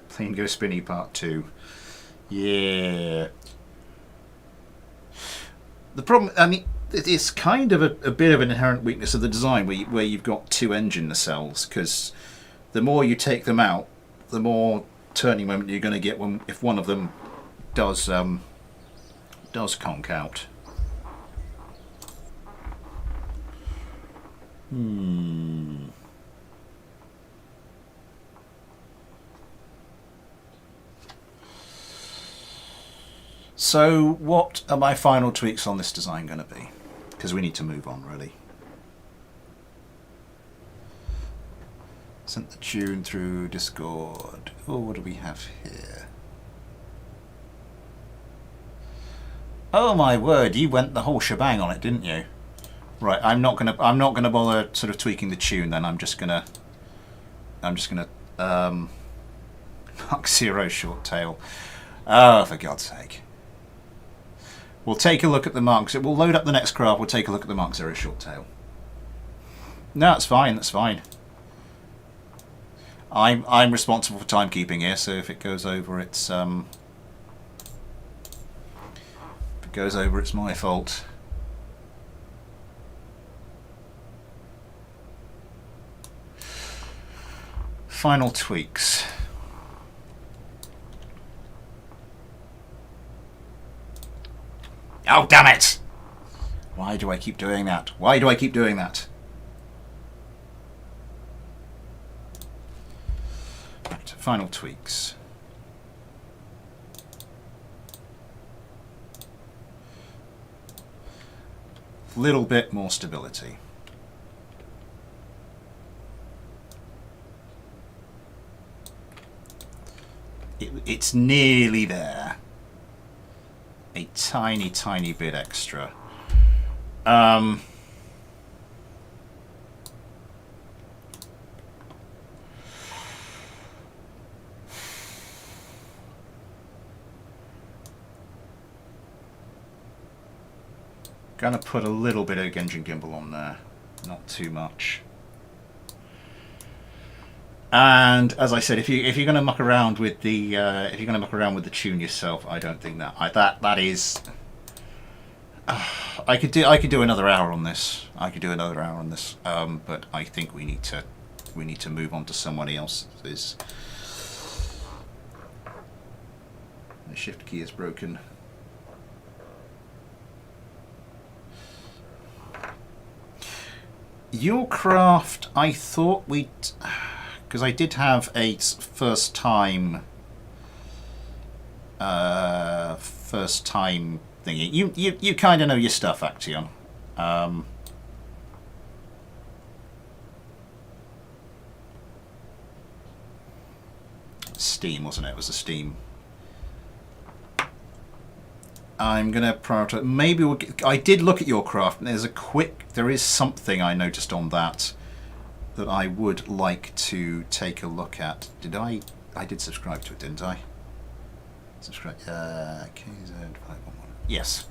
Plane Go Spinny Part 2. Yeah. The problem, I mean, it's kind of a bit of an inherent weakness of the design where you've got two engine nacelles, because the more you take them out, the more turning moment you're going to get if one of them does conk out. So what are my final tweaks on this design going to be? Because we need to move on, really. Sent the tune through Discord. Oh, what do we have here? Oh my word, you went the whole shebang on it, didn't you? Right, I'm not gonna bother sort of tweaking the tune then. I'm just gonna Mark 0 short tail. Oh, for God's sake. We'll take a look at the Mark. We'll load up the next craft. We'll take a look at the Mark 0 short tail. No, that's fine. That's fine. I'm responsible for timekeeping here, so if it goes over, it's my fault. Final tweaks. Oh, damn it! Why do I keep doing that? Why do I keep doing that? Right, final tweaks. Little bit more stability. It's nearly there. A tiny, tiny bit extra. Gonna put a little bit of engine gimbal on there, not too much. And as I said, if you're going to muck around with the tune yourself, I don't think that is. I could do another hour on this. But I think we need to move on to someone else's. The shift key is broken. Your craft, I thought we'd. Because I did have a first time thingy. You kind of know your stuff, Action. Steam, wasn't it? It was a Steam. I'm gonna prioritize. Maybe I did look at your craft, and there is something I noticed on that I would like to take a look at. I did subscribe to it, didn't I? Subscribe. KZ511. Yes.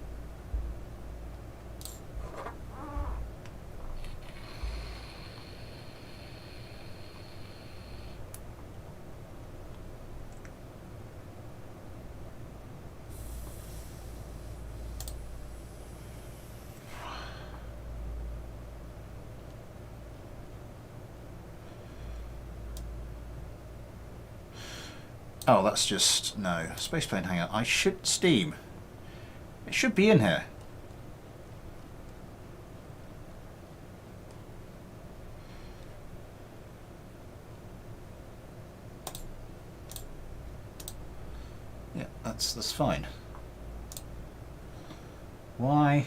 Oh, that's just... no. Spaceplane hangar. I should... Steam. It should be in here. Yeah, that's fine. Why?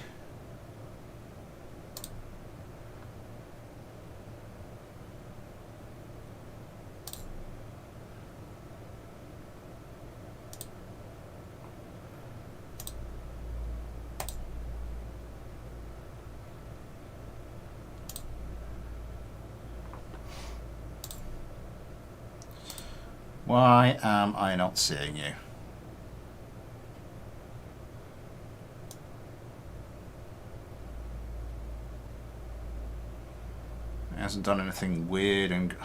Why am I not seeing you? It hasn't done anything weird and...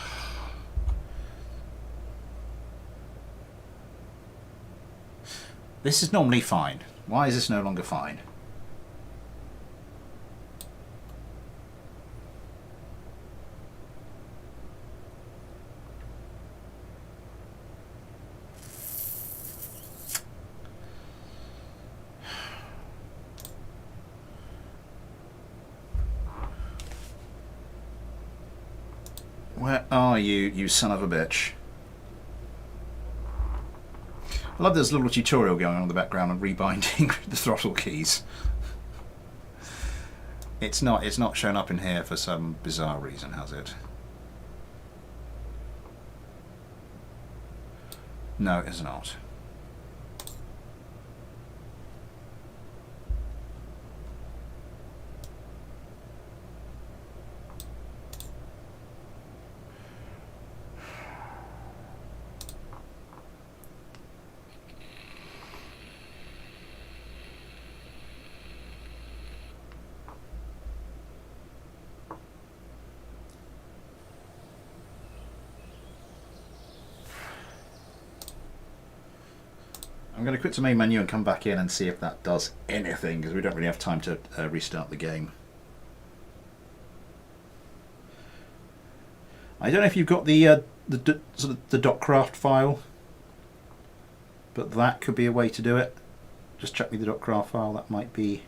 This is normally fine. Why is this no longer fine? Where are you, you son of a bitch? I love this little tutorial going on in the background of rebinding the throttle keys. It's not shown up in here for some bizarre reason, has it? No, it's not. I'm going to quit the main menu and come back in and see if that does anything, because we don't really have time to restart the game. I don't know if you've got the sort of the .craft file, but that could be a way to do it. Just check me the .craft file. That might be...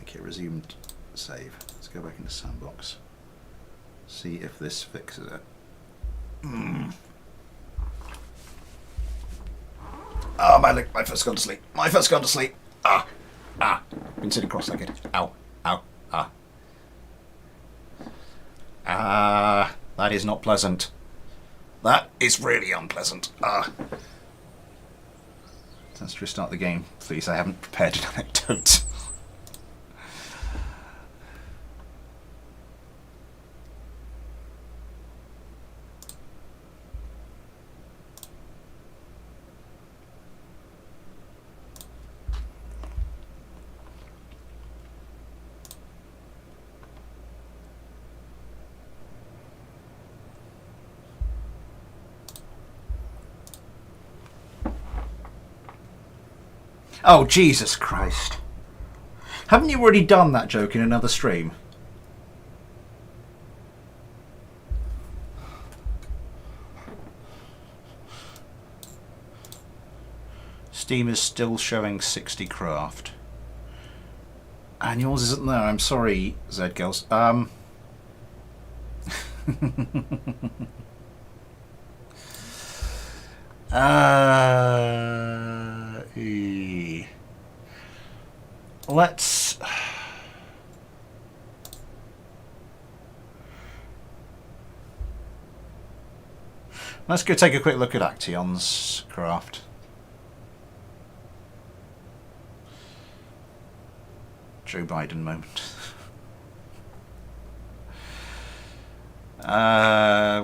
Okay, resumed save. Let's go back into Sandbox. See if this fixes it. Oh, my foot's gone to sleep. My foot's gone to sleep. Been sitting cross-legged. Ow. That is not pleasant. That is really unpleasant. Let's restart the game, please. I haven't prepared an anecdote. Oh, Jesus Christ. Haven't you already done that joke in another stream? Steam is still showing 60 craft. And yours isn't there. I'm sorry, Z-Girls. Let's go take a quick look at Action's craft. Joe Biden moment.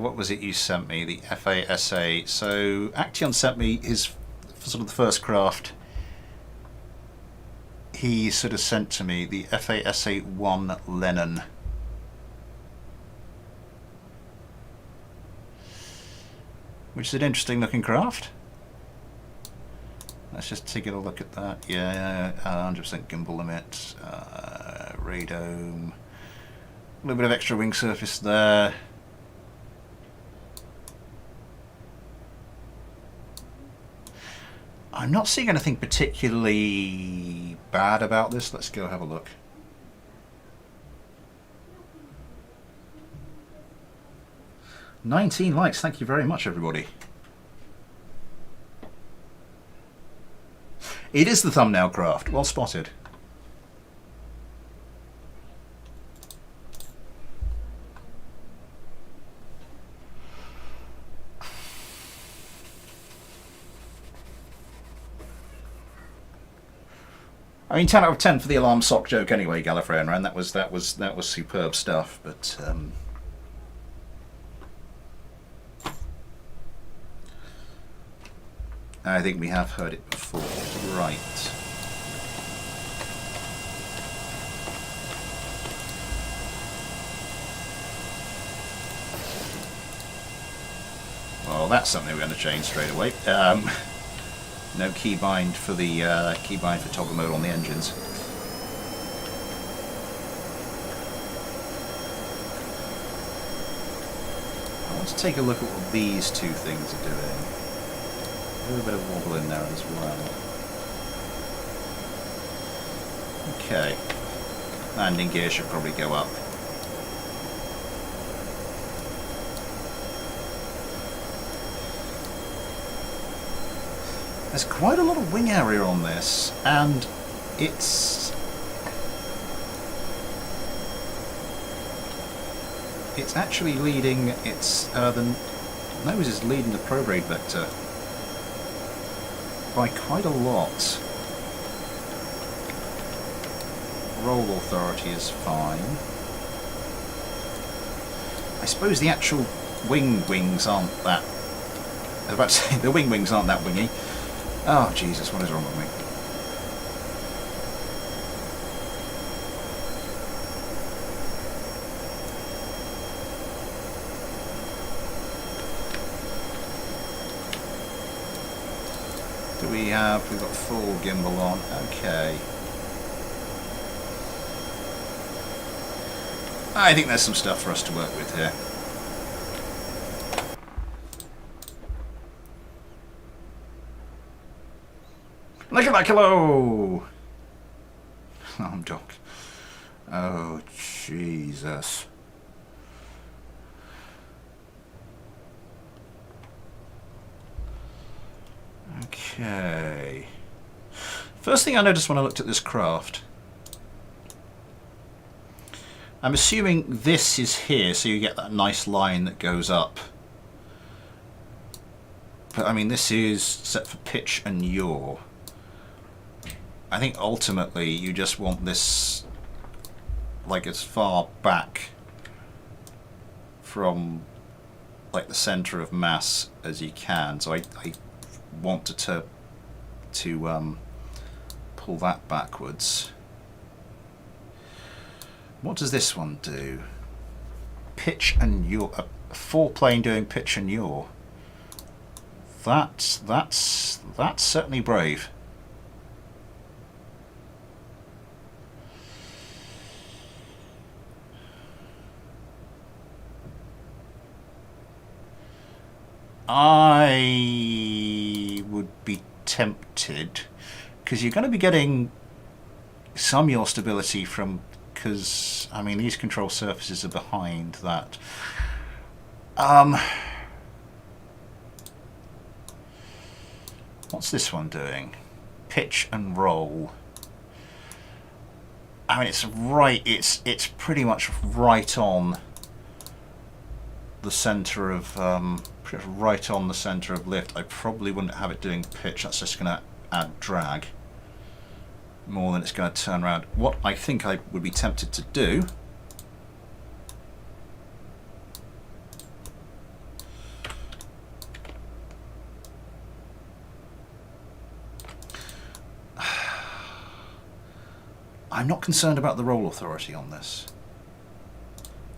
What was it you sent me? The FASA. So Action sent me his sort of the first craft. He sort of sent to me the FASA 1 Lennon. Which is an interesting looking craft. Let's just take a look at that. Yeah, 100% gimbal limit, radome, a little bit of extra wing surface there. I'm not seeing anything particularly bad about this. Let's go have a look. "19 likes, thank you very much, everybody." It is the thumbnail craft. Well spotted. I mean, 10 out of 10 for the alarm sock joke anyway, Gallifrey and Ran. That was superb stuff. But I think we have heard it before. Right. Well, that's something we're going to change straight away. No keybind for the keybind for toggle mode on the engines. I want to take a look at what these two things are doing. A little bit of wobble in there as well. Okay. Landing gear should probably go up. There's quite a lot of wing area on this, and it's actually leading. The nose is leading the prograde vector by quite a lot. Roll authority is fine. I suppose the actual wings aren't that. I was about to say the wings aren't that wingy. Oh Jesus, what is wrong with me? We've got full gimbal on. Okay. I think there's some stuff for us to work with here. Look at that, hello! Oh, Doc. Oh, Jesus. Okay. First thing I noticed when I looked at this craft, I'm assuming this is here, so you get that nice line that goes up. But I mean, this is set for pitch and yaw. I think ultimately you just want this like as far back from like the center of mass as you can. So I want to pull that backwards. What does this one do? Pitch and yaw. A four-plane doing pitch and yaw. That's certainly brave. I would be tempted, because you're going to be getting some yaw stability from, because I mean these control surfaces are behind that. What's this one doing? Pitch and roll. I mean it's pretty much right on the center of right on the center of lift. I probably wouldn't have it doing pitch. That's just going to add drag more than it's going to turn around. What I think I would be tempted to do I'm not concerned about the roll authority on this.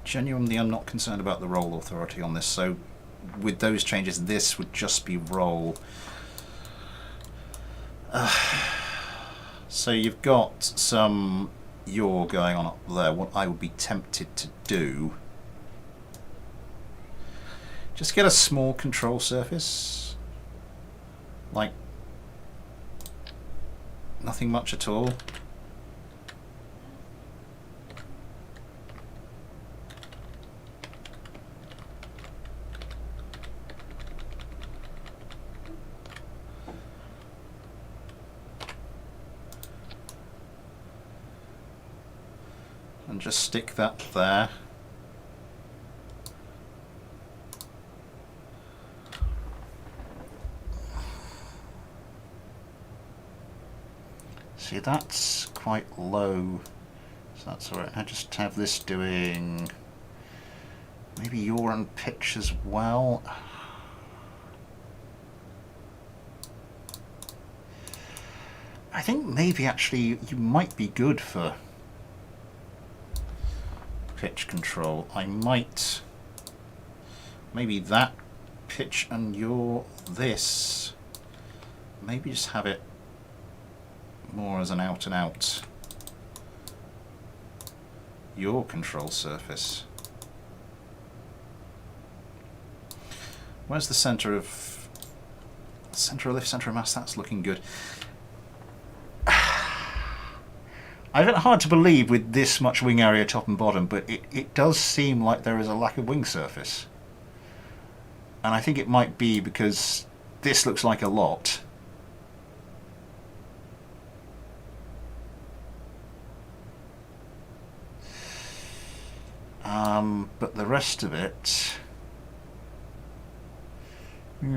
Genuinely, I'm not concerned about the roll authority on this. So with those changes, this would just be roll. So you've got some yaw going on up there. What I would be tempted to do, just get a small control surface, like Nothing much at all. And just stick that there. See, that's quite low, so that's alright. I just have this doing maybe yaw and pitch as well. I think maybe actually you might be good for pitch control. I might maybe that pitch and yaw this. Maybe just have it more as an out and out yaw control surface. Where's the center of lift, center of mass? That's looking good. I find it hard to believe with this much wing area top and bottom, but it does seem like there is a lack of wing surface. And I think it might be because this looks like a lot. But the rest of it... Do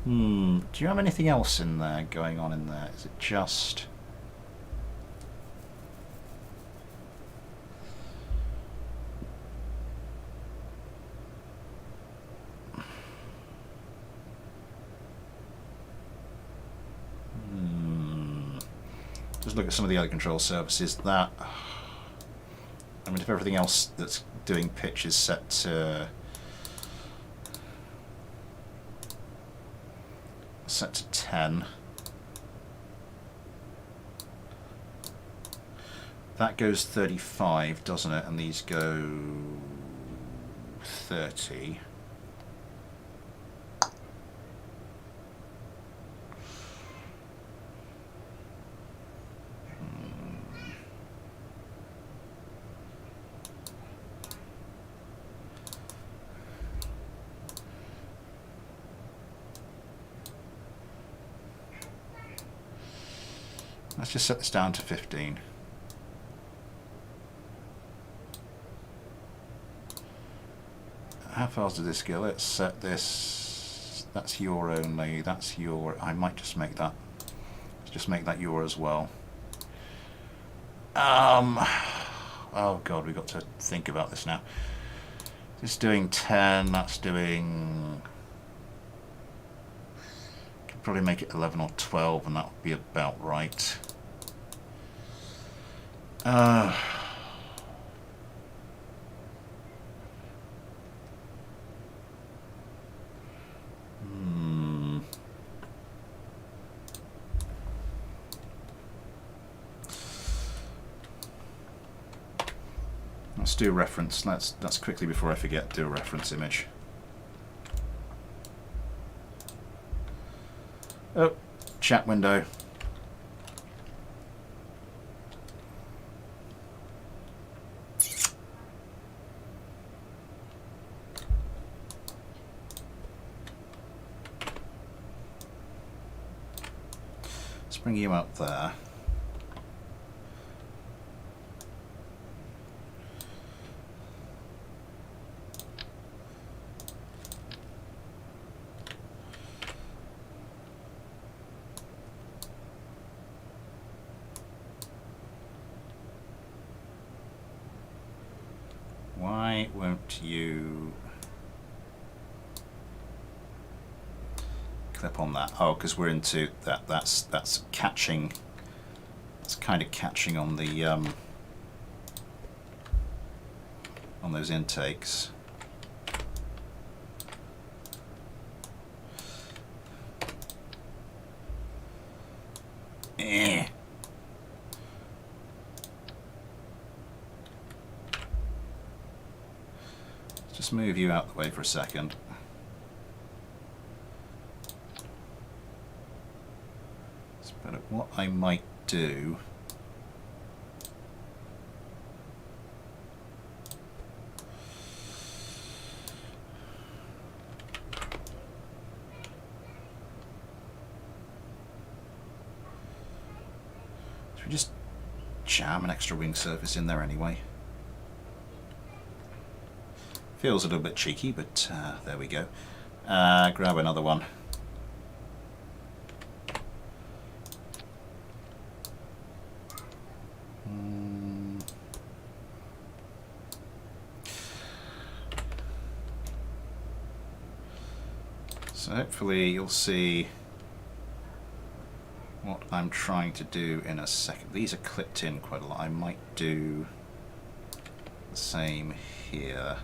you have anything else in there going on in there? Is it just... Just look at some of the other control surfaces. That... I mean, if everything else that's doing pitch is set to... set to 10. That goes 35, doesn't it? And these go 30. Let's just set this down to 15. How far does this go? Let's set this. That's your only. That's your. I might just make that. Let's just make that your as well. Oh God, we've got to think about this now. It's doing 10. That's doing. Could probably make it 11 or 12, and that would be about right. Let's do a reference. Let's quickly, before I forget, do a reference image. Oh, chat window. Let's bring you up there. Why won't you clip on that? Oh, because we're into that. That's catching. It's kind of catching on the on those intakes. Just move you out the way for a second. what I might do should we just jam an extra wing surface in there anyway? Feels a little bit cheeky, but there we go. Grab another one. So hopefully you'll see what I'm trying to do in a second. These are clipped in quite a lot. I might do the same here.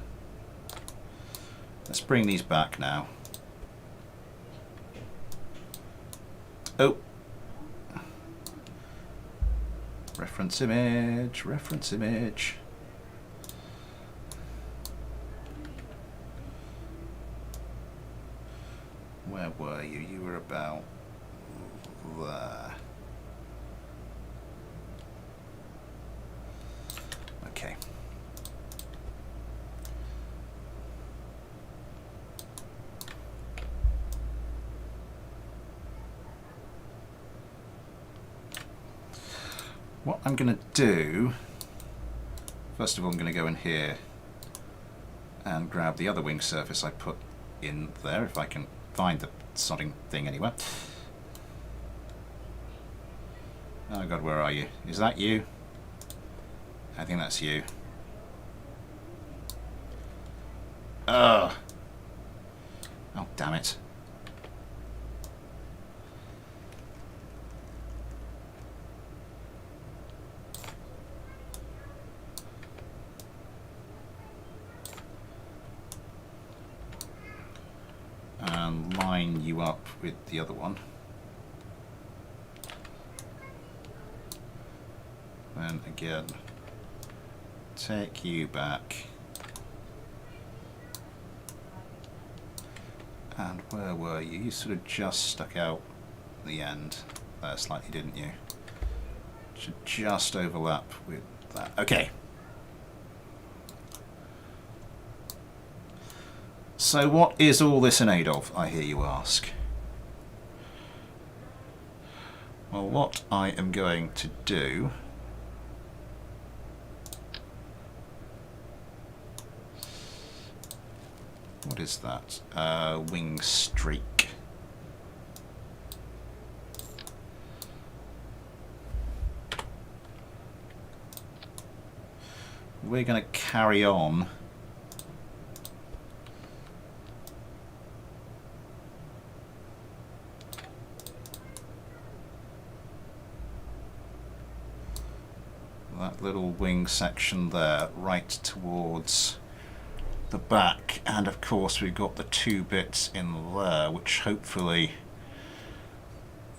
Let's bring these back now. Oh! Reference image, reference image. Where were you? You were about there. Okay. What I'm going to do, first of all, I'm going to go in here and grab the other wing surface I put in there, if I can find the sodding thing anywhere. Oh God, where are you? Is that you? I think that's you. Oh, damn it. And line you up with the other one. Then again, take you back. And where were you? You sort of just stuck out the end there slightly, didn't you? Should just overlap with that. Okay. So what is all this in aid of, I hear you ask? Well, what I am going to do what is that? Wing streak. We're going to carry on that little wing section there right towards the back, and of course we've got the two bits in there which hopefully,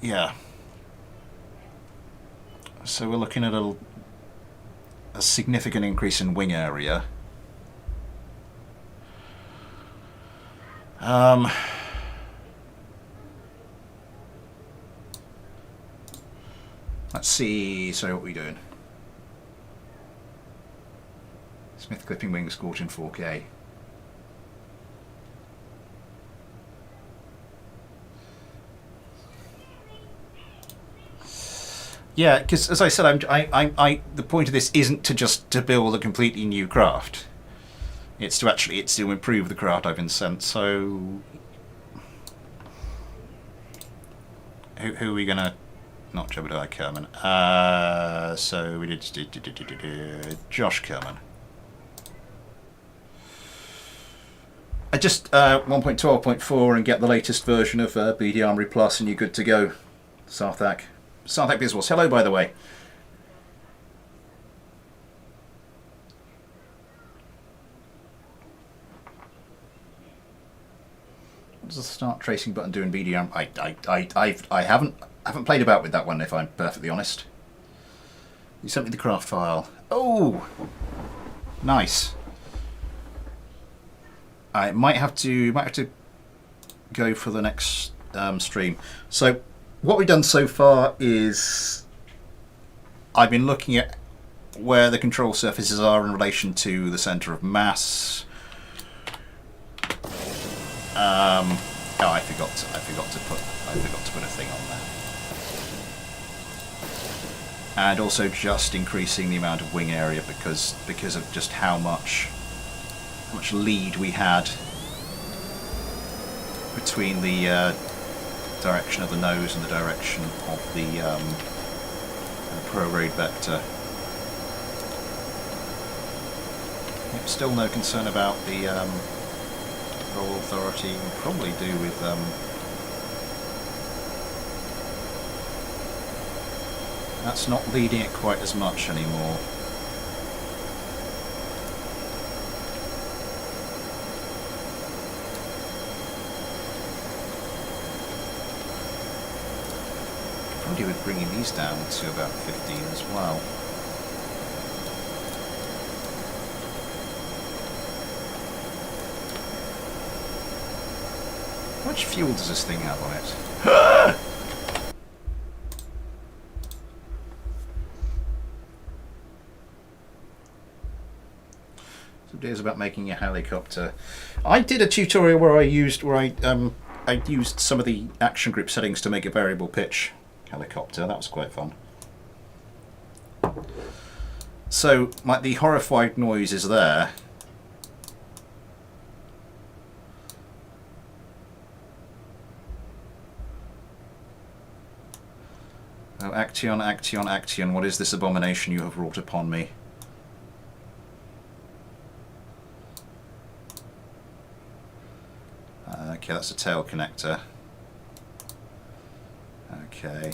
yeah, so we're looking at a significant increase in wing area. Let's see, sorry, what are we doing? Smith clipping wing scorch in 4K. Yeah, because as I said, the point of this isn't to just to build a completely new craft. It's to improve the craft I've been sent. So, who are we gonna? Not Jebediah Kerman. So we did Josh Kerman. I just 1.12.4 and get the latest version of BD Armory Plus, and you're good to go. Sarthak Biswas. Hello, by the way. What does the start tracing button do in BD Armory? I haven't played about with that one, if I'm perfectly honest. You sent me the craft file. Oh, nice. I might have to go for the next stream. So what we've done so far is I've been looking at where the control surfaces are in relation to the centre of mass. Oh, I forgot to put a thing on there. And also just increasing the amount of wing area because of just how much lead we had between the direction of the nose and the direction of the prograde vector. Yep, still no concern about the roll authority. We'll probably do with that's not leading it quite as much anymore. Probably with bringing these down to about 15 as well. How much fuel does this thing have on it? Some ideas about making a helicopter. I did a tutorial where I used some of the action group settings to make a variable pitch helicopter. That was quite fun. So the horrified noise is there. Oh, Action, Action, Action, what is this abomination you have wrought upon me? Okay, that's a tail connector. Okay.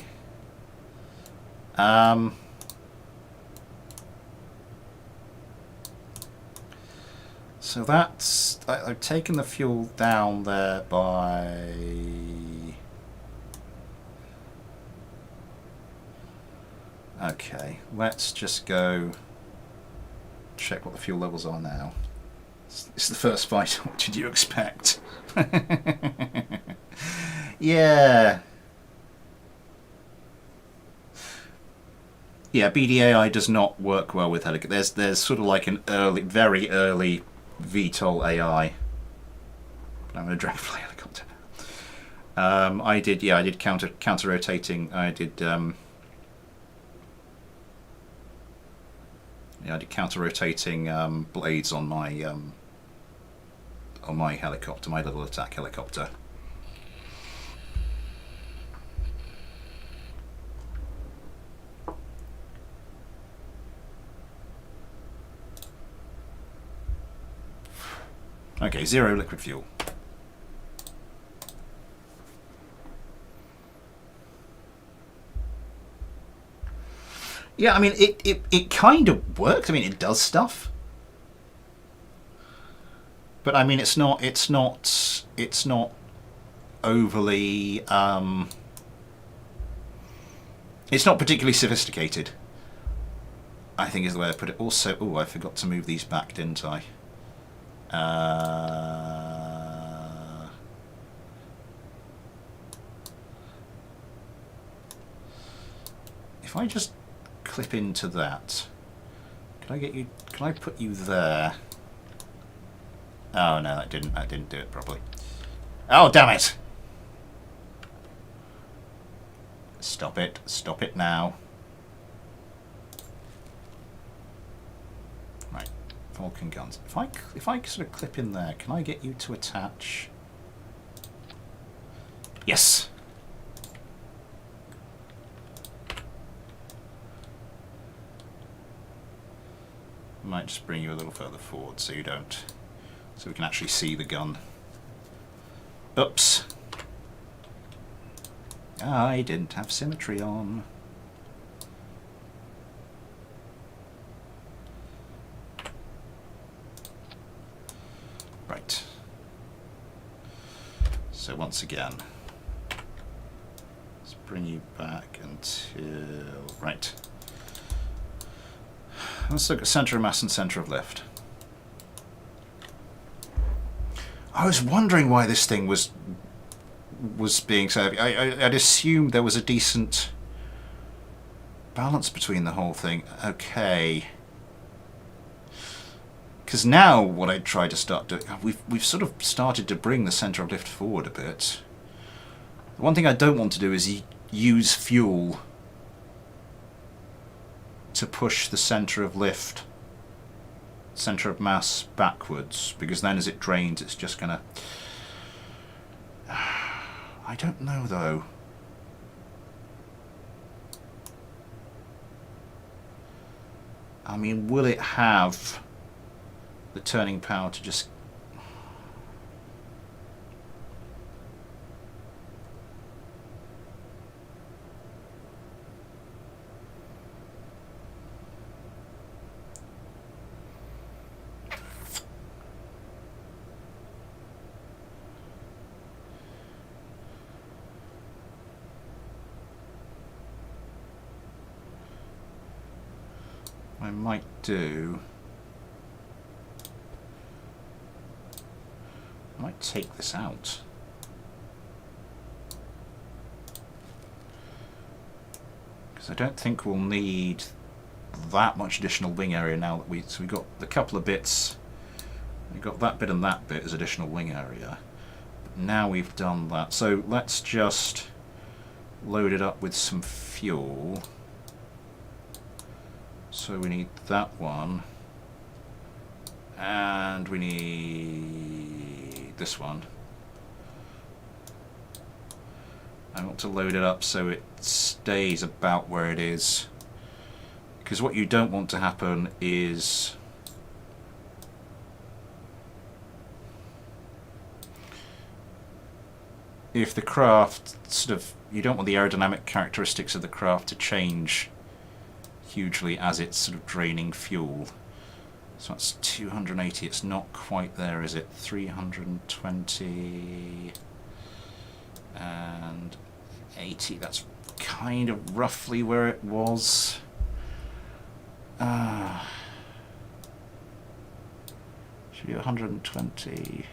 So that's... I've taken the fuel down there by... Okay, let's just go check what the fuel levels are now. It's the first fight. What did you expect? Yeah. Yeah, BDAI does not work well with helicopters. There's sort of like an very early VTOL AI. But I'm going to dragonfly helicopter. I did counter rotating. I did counter rotating blades on my helicopter, my little attack helicopter. Okay, 0 liquid fuel. Yeah, I mean it kind of works. I mean it does stuff. But I mean it's not overly it's not particularly sophisticated, I think is the way I put it. Also, oh, I forgot to move these back, didn't I? If I just clip into that, can I put you there? Oh no, that didn't do it properly. Oh, damn it! Stop it now. Right, Vulcan guns. If I sort of clip in there, can I get you to attach? Yes. Might just bring you a little further forward so we can actually see the gun. Oops. I didn't have symmetry on. Right. So once again, let's bring you back until... Right. Let's look at centre of mass and centre of lift. I was wondering why this thing was was being said. I'd assumed there was a decent balance between the whole thing. Okay. Because now what I'd try to start doing, we've sort of started to bring the centre of lift forward a bit. The one thing I don't want to do is use fuel to push the centre of lift, centre of mass backwards, because then as it drains it's just gonna... I don't know though. I mean, will it have the turning power to just... I might do... I might take this out. Because I don't think we'll need that much additional wing area now that so we got the couple of bits. We got that bit and that bit as additional wing area. But now we've done that. So let's just load it up with some fuel. So we need that one, and we need this one. I want to load it up so it stays about where it is, because what you don't want to happen is if the craft sort of, you don't want the aerodynamic characteristics of the craft to change hugely as it's sort of draining fuel. So that's 280, it's not quite there, is it? 320 and 80, that's kind of roughly where it was. Should be 120.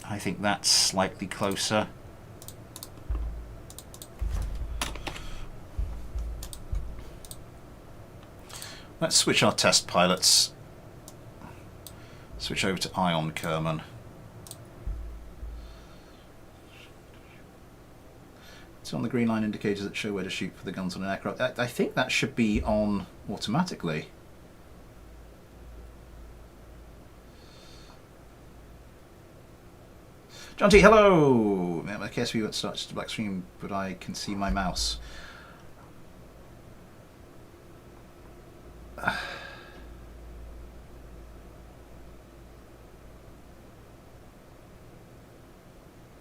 I think that's slightly closer. Let's switch our test pilots. Switch over to Ion Kerman. It's on the green line indicators that show where to shoot for the guns on an aircraft. I think that should be on automatically. John T, hello! I guess we won't start to Livestream, but I can see my mouse.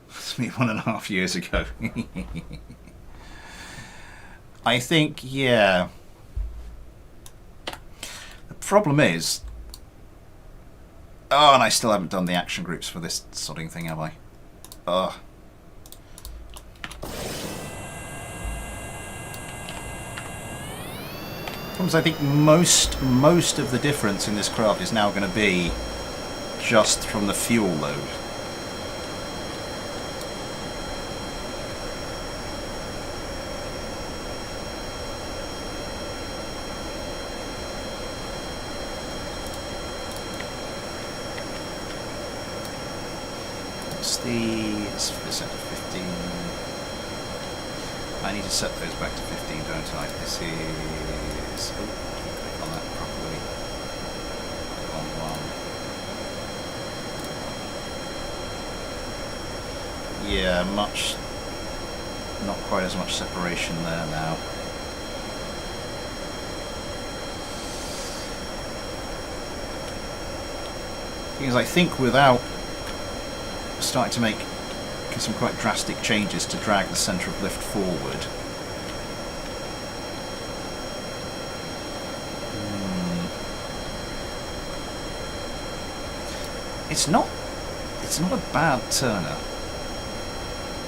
It's me 1.5 years ago. I think, yeah. The problem is... Oh, and I still haven't done the action groups for this sodding thing, have I? Oh. I think most of the difference in this craft is now going to be just from the fuel load. Let's set to 15. I need to set those back to 15, don't I? This is... Oh, click on that properly. On one. Yeah, not quite as much separation there now. Because I think without starting to make some quite drastic changes to drag the centre of lift forward. It's not a bad turner.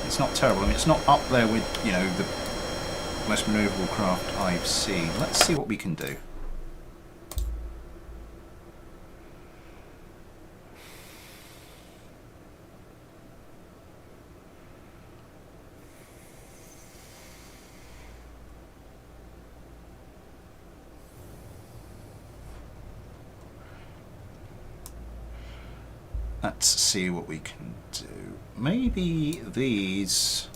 It's not terrible. I mean, it's not up there with, you know, the most manoeuvrable craft I've seen. Let's see what we can do. Let's see what we can do. Maybe these...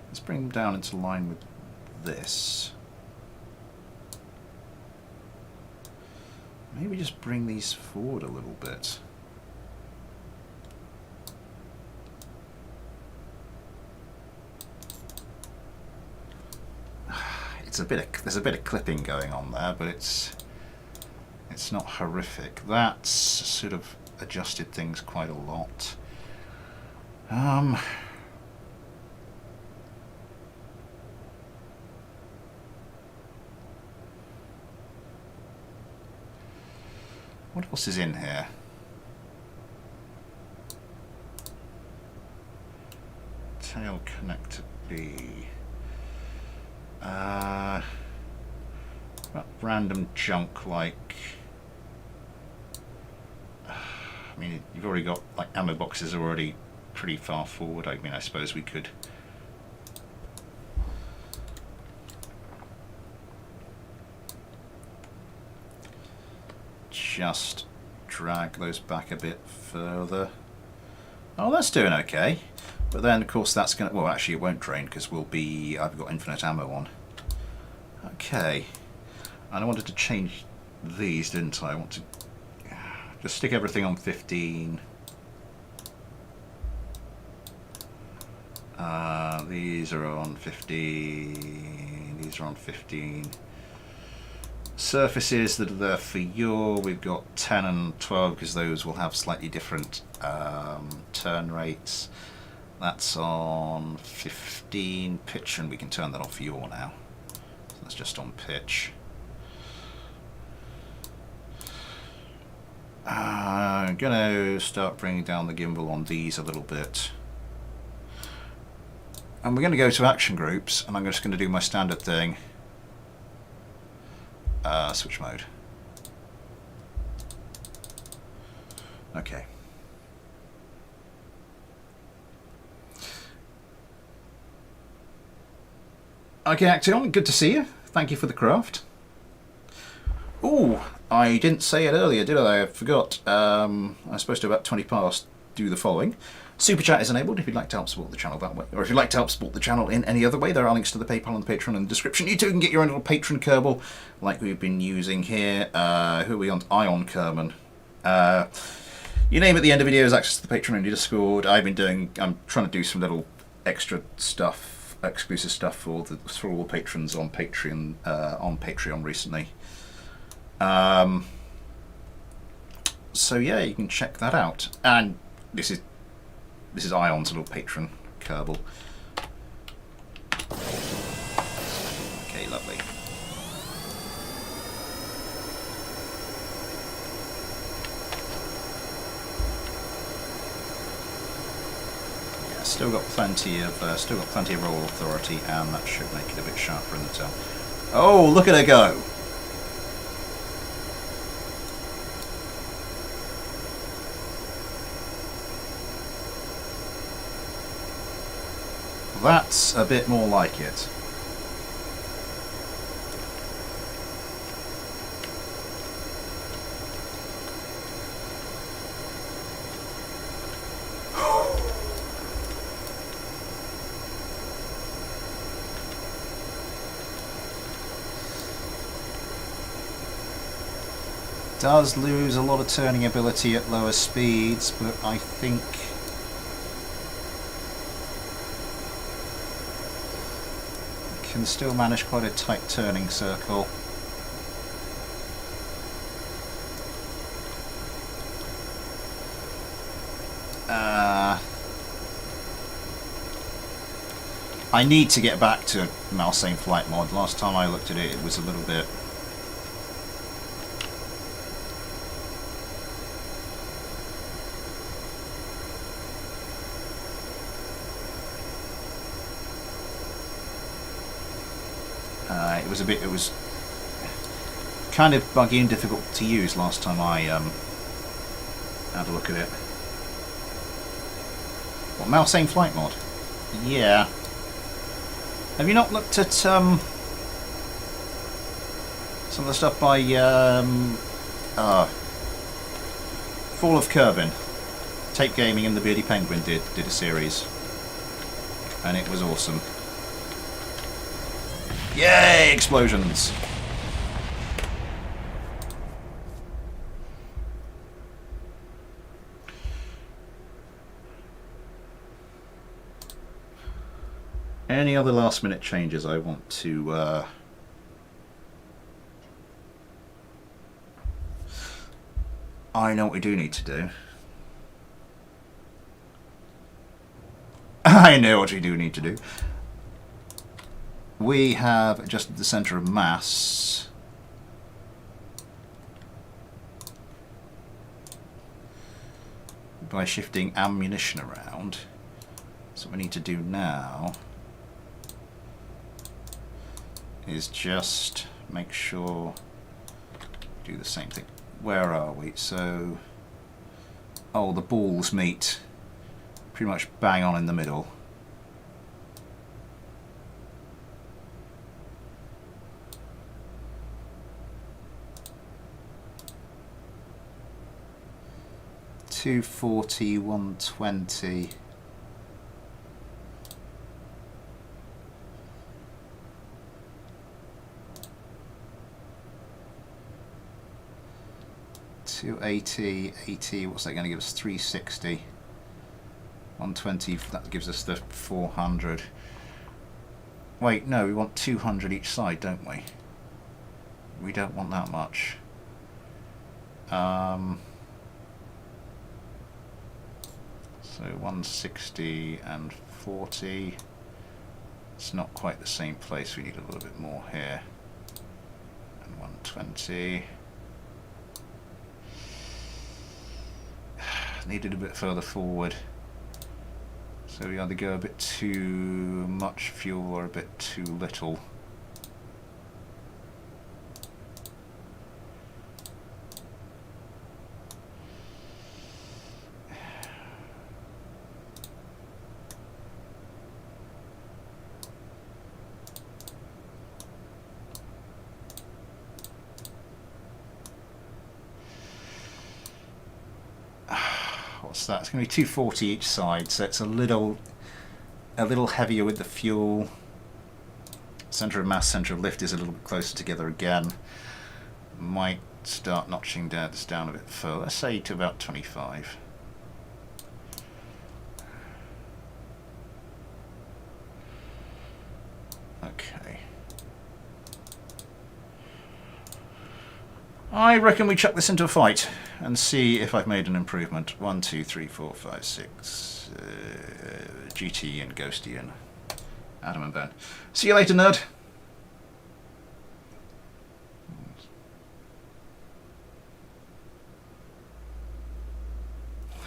Let's bring them down into line with this. Maybe just bring these forward a little bit. There's a bit of clipping going on there, but it's not horrific. That's sort of adjusted things quite a lot. What else is in here? Tail connector B. Random junk like... I mean, you've already got like ammo boxes are already pretty far forward. I mean, I suppose we could... just drag those back a bit further. Oh, that's doing okay. But then, of course, that's going to... Well, actually, it won't drain because I've got infinite ammo on. Okay. And I wanted to change these, didn't I? I want to just stick everything on 15. These are on 15. These are on 15. Surfaces that are there for your, we've got 10 and 12 because those will have slightly different turn rates. That's on 15 pitch, and we can turn that off for your now. So that's just on pitch. I'm going to start bringing down the gimbal on these a little bit. And we're going to go to action groups, and I'm just going to do my standard thing. Switch mode. Okay. Okay, Action, good to see you. Thank you for the craft. Ooh, I didn't say it earlier, did I? I forgot. I was supposed to about 20 past do the following. Super chat is enabled if you'd like to help support the channel that way, or if you'd like to help support the channel in any other way. There are links to the PayPal and the Patreon in the description. You too can get your own little patron Kerbal, like we've been using here. Who are we on? Ion Kerman. You name it, the end of videos, access to the Patreon and the Discord. I'm trying to do some little extra stuff, exclusive stuff for all the patrons on Patreon recently. So yeah, you can check that out. And this is Ion's little patron Kerbal. Okay, lovely. Yeah, still got plenty of roll authority, and that should make it a bit sharper in the tail. Oh, look at her go! That's a bit more like it. Does lose a lot of turning ability at lower speeds, but I think can still manage quite a tight turning circle. I need to get back to Malsane Flight Mod. Last time I looked at it, it was a little bit... it was kind of buggy and difficult to use last time I had a look at it. What, Malsane Flight Mod? Yeah. Have you not looked at some Some of the stuff by Fall of Kerbin. Tape Gaming and the Beardy Penguin did a series, and it was awesome. Yay! Explosions! Any other last minute changes I want to I know what we do need to do. I know what we do need to do. We have adjusted the center of mass by shifting ammunition around. So what we need to do now is just make sure do the same thing. Where are we? So, oh, the balls meet pretty much bang on in the middle. $240, $120. $280, 80. What's that going to give us? $360. 120. That gives us the 400. Wait, no, we want 200 each side, don't we? We don't want that much. So 160 and 40. It's not quite the same place. We need a little bit more here. And 120. Needed a bit further forward. So we either go a bit too much fuel or a bit too little. What's that? It's going to be 240 each side, so it's a little heavier with the fuel. Center of mass, center of lift is a little bit closer together again. Might start notching this down a bit further. Let's say to about 25. Okay. I reckon we chuck this into a fight and see if I've made an improvement. 1, 2, 3, 4, 5, 6. GT and Ghosty and Adam and Ben. See you later, nerd.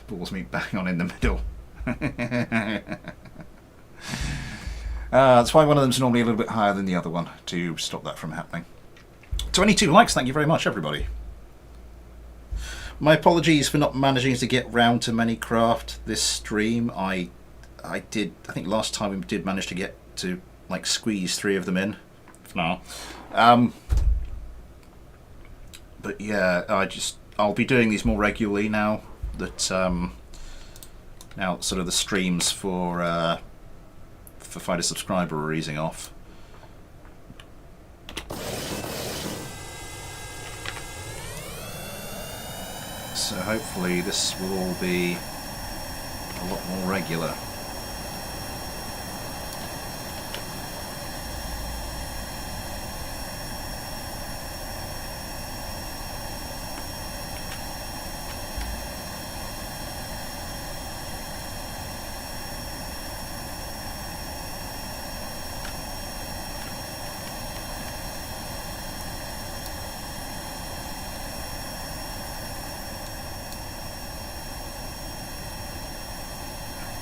Balls meet bang on in the middle. That's why one of them's normally a little bit higher than the other one, to stop that from happening. 22 likes, thank you very much, everybody. My apologies for not managing to get round to many craft this stream. I think last time we did manage to get to like squeeze 3 of them in. For now. But yeah, I'll be doing these more regularly now that now sort of the streams for Fighter Subscriber are easing off. So hopefully this will all be a lot more regular.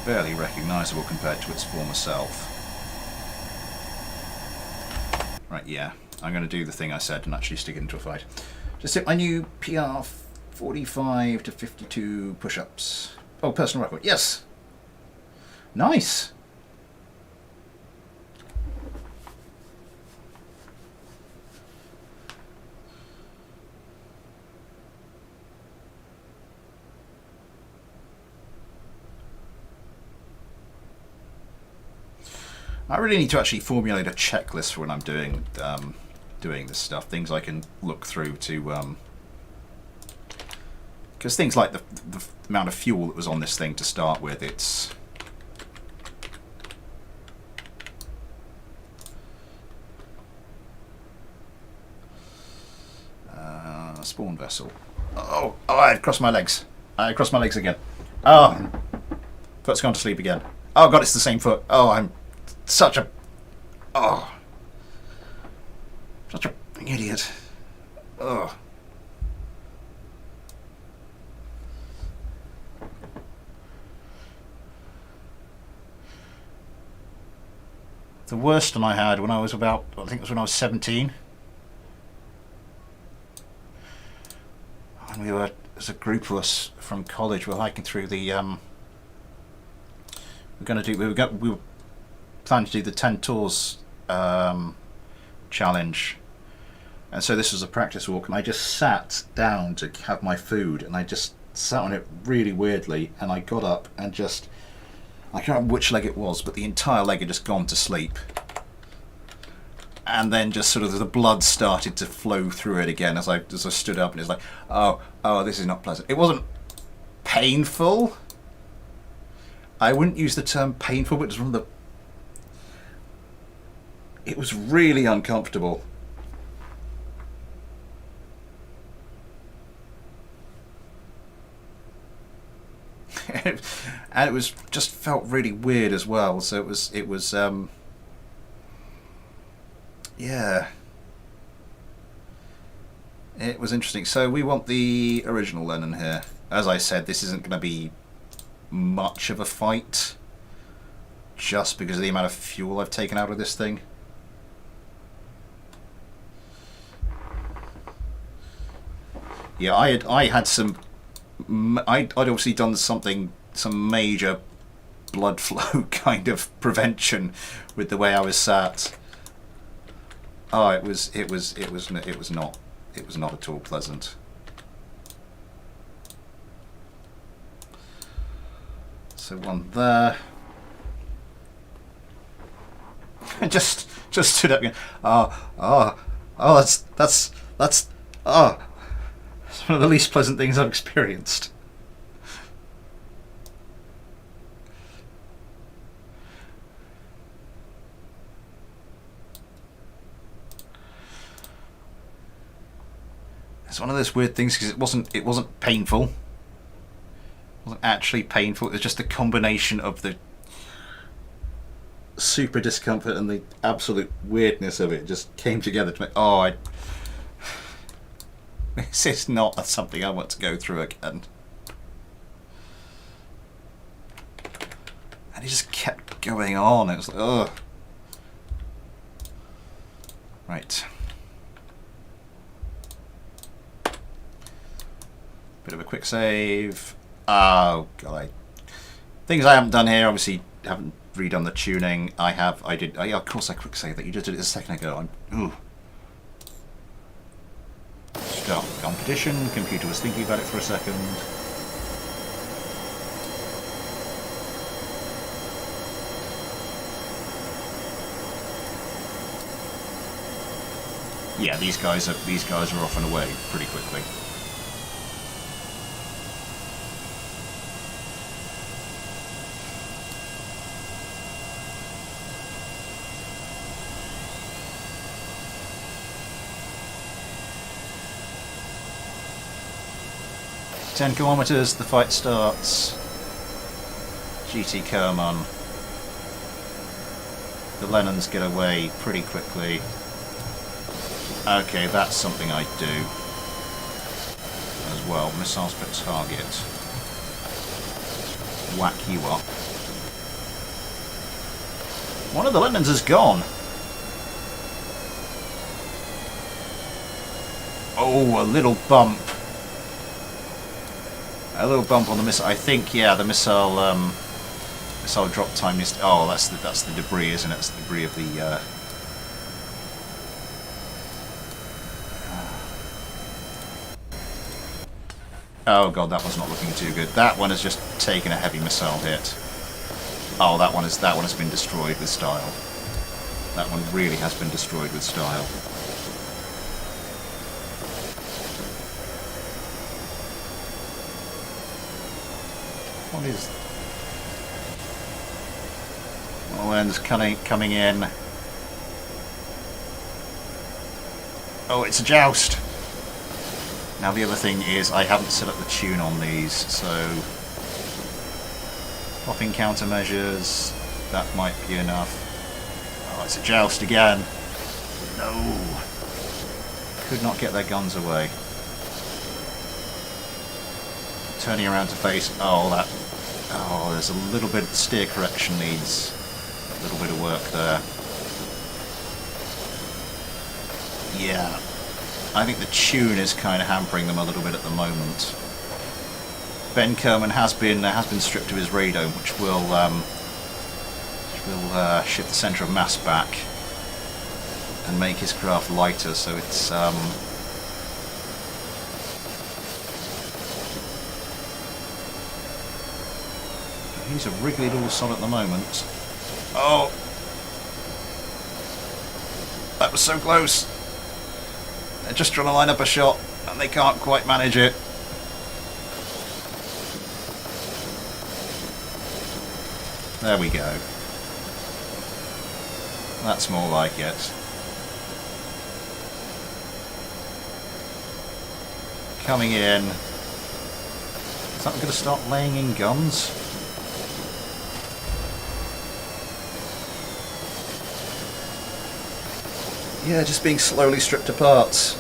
Barely recognisable compared to its former self. Right, yeah, I'm going to do the thing I said and actually stick it into a fight. Just hit my new PR 45 to 52 push-ups. Oh, personal record, yes! Nice! I really need to actually formulate a checklist for when I'm doing this stuff. Things I can look through to, because things like the amount of fuel that was on this thing to start with, it's spawn vessel. Oh, I had crossed my legs. I crossed my legs again. Oh, foot's gone to sleep again. Oh god, it's the same foot. Oh, I'm such a such a idiot. Oh. The worst one I had when I was about, I think it was when I was 17. And we were, as a group of us from college, we were hiking through the, we were planning to do the 10 Tours challenge. And so this was a practice walk, and I just sat down to have my food, and I just sat on it really weirdly, and I got up and just, I can't remember which leg it was, but the entire leg had just gone to sleep. And then just sort of the blood started to flow through it again as I stood up, and it's like, oh, this is not pleasant. It wasn't painful. I wouldn't use the term painful, but it was one of the, it was really uncomfortable. And it was just felt really weird as well. So it was yeah, it was interesting. So we want the original Lennon here. As I said, this isn't going to be much of a fight, just because of the amount of fuel I've taken out of this thing. Yeah, I had some. I'd obviously done some major blood flow kind of prevention with the way I was sat. Oh, it was not at all pleasant. So one there. I just stood up again. That's it's one of the least pleasant things I've experienced. It's one of those weird things because it wasn't painful. It wasn't actually painful. It was just a combination of the super discomfort and the absolute weirdness of it just came together to make. This is not something I want to go through again. And it just kept going on. It was like, ugh. Right. Bit of a quick save. Oh god. Things I haven't done here, obviously haven't redone the tuning. Yeah, of course I quick save that. You just did it a second ago. Ooh. Start the competition. Computer was thinking about it for a second. Yeah, these guys are off and away pretty quickly. "10 kilometers, the fight starts." GT Kerman. The Lennons get away pretty quickly. Okay, that's something I do as well. Missiles per target. Whack you up. One of the Lennons is gone. Oh, a little bump. A little bump on the missile. I think, yeah, the missile drop time is. Oh, that's the debris, isn't it? That's the debris of the. Oh god, that one's not looking too good. That one has just taken a heavy missile hit. Oh, that one has been destroyed with style. That one really has been destroyed with style. What is... Owen's coming in. Oh, it's a joust! Now the other thing is I haven't set up the tune on these, so... Popping countermeasures, that might be enough. Oh, it's a joust again! No! Could not get their guns away. Turning around to face... Oh, that... Oh, there's a little bit... Steer correction needs a little bit of work there. Yeah. I think the tune is kind of hampering them a little bit at the moment. Ben Kerman has been stripped of his radome, which will shift the centre of mass back and make his craft lighter. So it's he's a wriggly little sod at the moment. Oh, that was so close. They're just trying to line up a shot and they can't quite manage it. There we go. That's more like it. Coming in. Is that going to start laying in guns? Yeah, just being slowly stripped apart.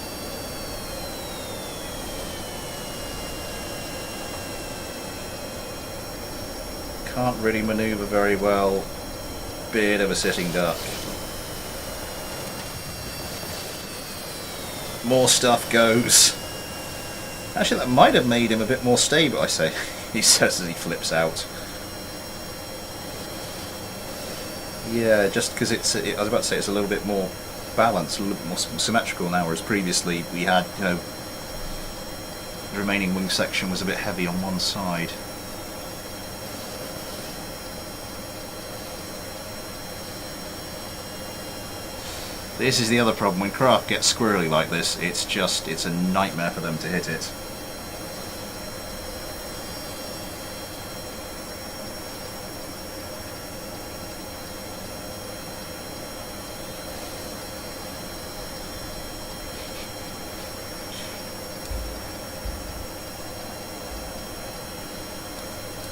Can't really manoeuvre very well. Bit of a sitting duck. More stuff goes. Actually, that might have made him a bit more stable, I say. He says as he flips out. Yeah, just because I was about to say it's a little bit more balanced, a little bit more symmetrical now, whereas previously we had, you know, the remaining wing section was a bit heavy on one side. This is the other problem, when craft gets squirrely like this, it's a nightmare for them to hit it.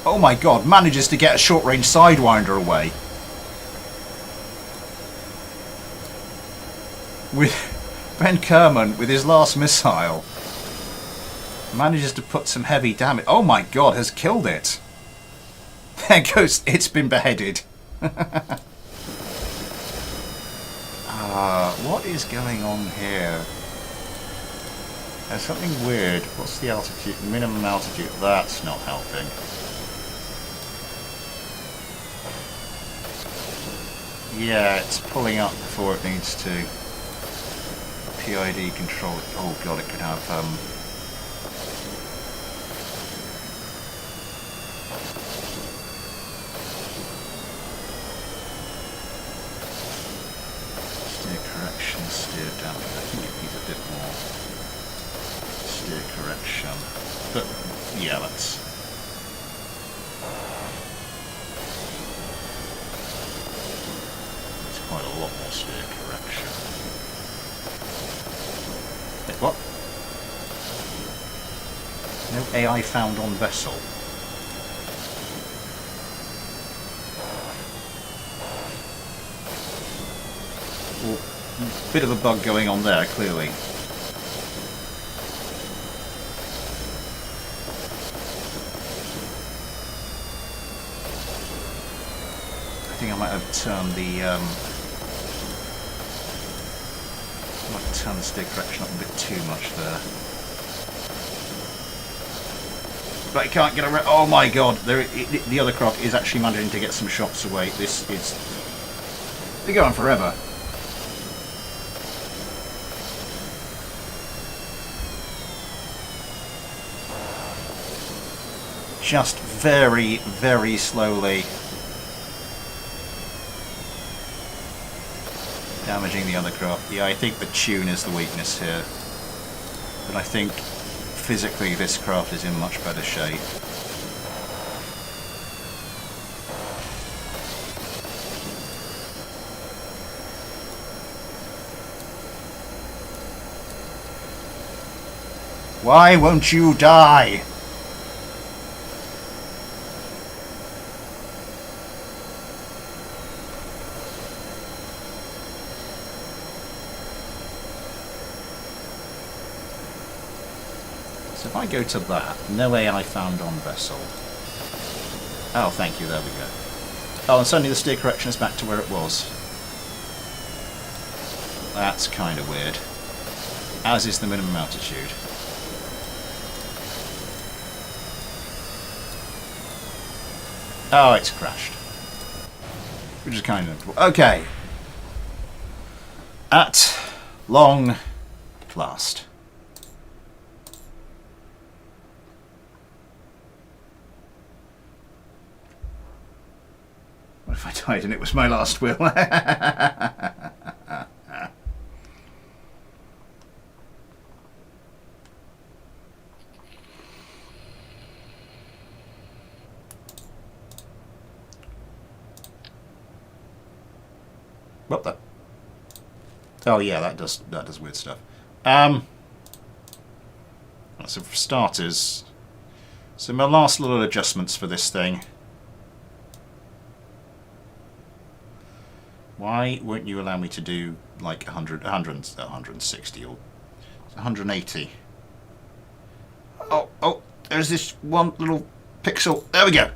Oh my god, manages to get a short-range Sidewinder away. With Ben Kerman, with his last missile, manages to put some heavy damage. Oh my god, has killed it. There goes, it's been beheaded. What is going on here? There's something weird. What's the altitude? Minimum altitude. That's not helping. Yeah, it's pulling up before it needs to. PID control. Oh god, it could have steer correction, steer down. I think it needs a bit more steer correction. But yeah, that's quite a lot more steer correction. What? No AI found on vessel. Well, bit of a bug going on there, clearly. I think I might have turned the turn the steer correction up a bit too much there. But I can't get around. Oh my god! The other craft is actually managing to get some shots away. This is. They're going forever. Just very, very slowly. Damaging the other craft. Yeah, I think the tune is the weakness here. But I think physically this craft is in much better shape. Why won't you die? So if I go to that, no AI found on vessel. Oh, thank you, there we go. Oh, and suddenly the steer correction is back to where it was. That's kind of weird. As is the minimum altitude. Oh, it's crashed. Which is kind of... Okay. At long last. What if I died and it was my last will? What the? Oh yeah, that does weird stuff. So for starters, so my last little adjustments for this thing. Why won't you allow me to do like 160 or 180? Oh, there's this one little pixel. There we go.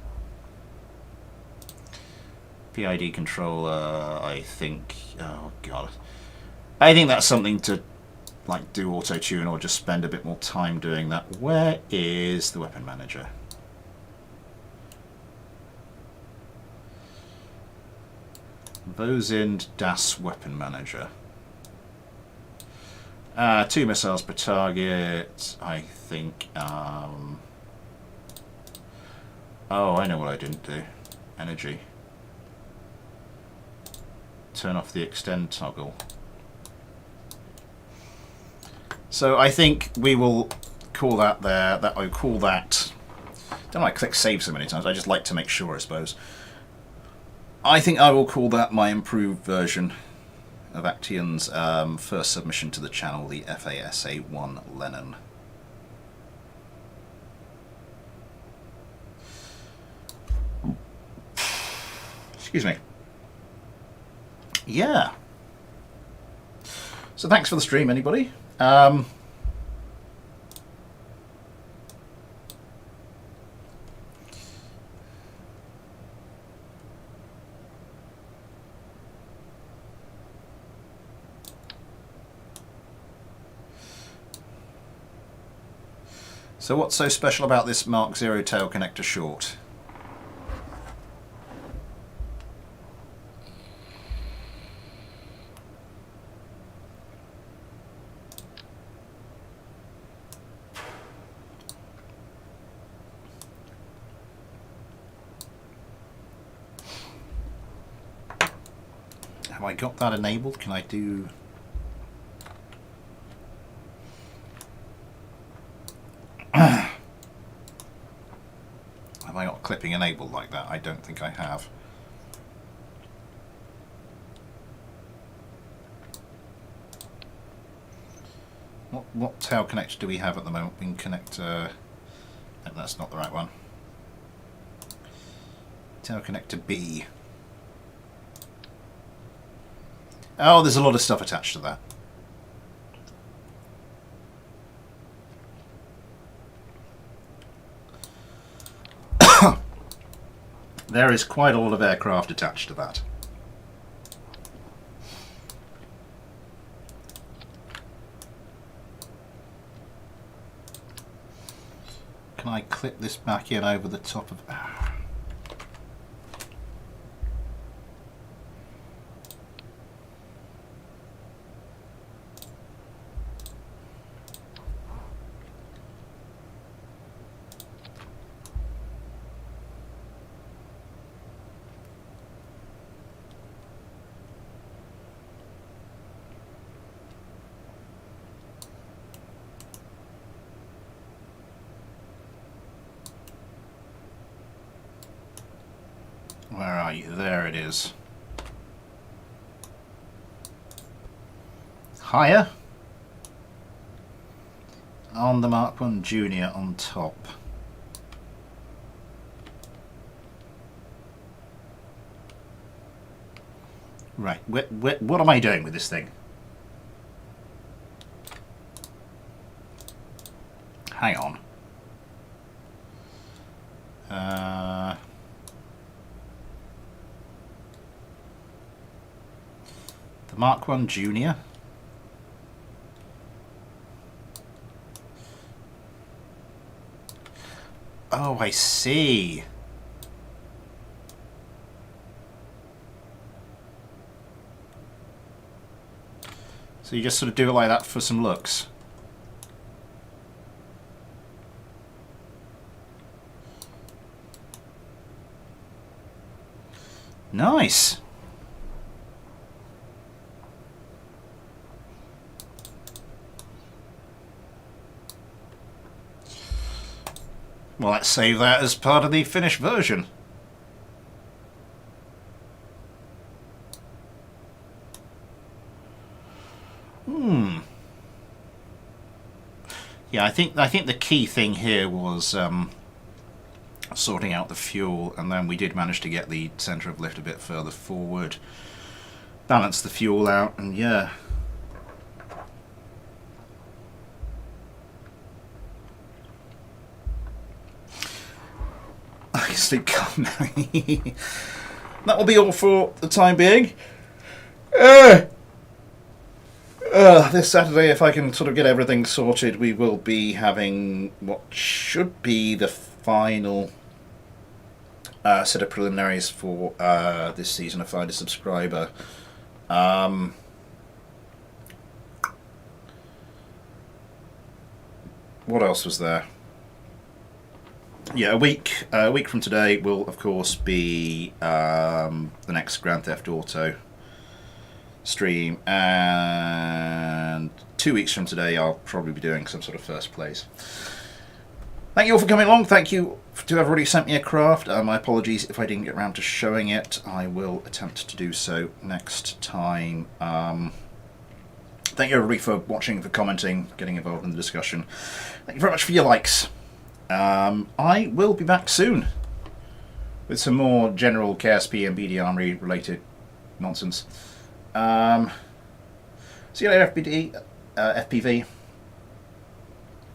PID controller, I think. Oh god, I think that's something to like do auto tune or just spend a bit more time doing that. Where is the weapon manager? Vosind Das weapon manager. 2 missiles per target. I think. Oh, I know what I didn't do. Energy. Turn off the extend toggle. So I think we will call that there. That I call that. Don't know, I click save so many times. I just like to make sure, I suppose. I think I will call that my improved version of Action's first submission to the channel, the FASA-1 Lennon. Excuse me. Yeah. So thanks for the stream, anybody. So what's so special about this Mark 0 tail connector short? Have I got that enabled? Can I do... Have I got clipping enabled like that? I don't think I have. What tail connector do we have at the moment? We can connect... no, that's not the right one. Tail connector B. Oh, there's a lot of stuff attached to that. There is quite a lot of aircraft attached to that. Can I clip this back in over the top of... Right, there it is. Higher. On the Mark 1 Junior on top. Right, what am I doing with this thing? Hang on. The Mark 1 Junior. Oh, I see. So you just sort of do it like that for some looks. Nice. Well, let's save that as part of the finished version. Yeah, I think the key thing here was sorting out the fuel, and then we did manage to get the centre of lift a bit further forward, balance the fuel out, and yeah. I sleep calm now. That will be all for the time being. This Saturday, if I can sort of get everything sorted, we will be having what should be the final set of preliminaries for this season of Find a Subscriber. What else was there? Yeah, a week from today will, of course, be the next Grand Theft Auto stream, and 2 weeks from today I'll probably be doing some sort of first plays. Thank you all for coming along. Thank you to everybody who sent me a craft. My apologies if I didn't get around to showing it. I will attempt to do so next time. Thank you everybody for watching, for commenting, getting involved in the discussion. Thank you very much for your likes. I will be back soon with some more general KSP and BD Armory related nonsense. See you later, FPV.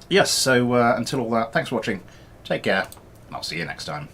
Yes, so until all that, thanks for watching, take care, and I'll see you next time.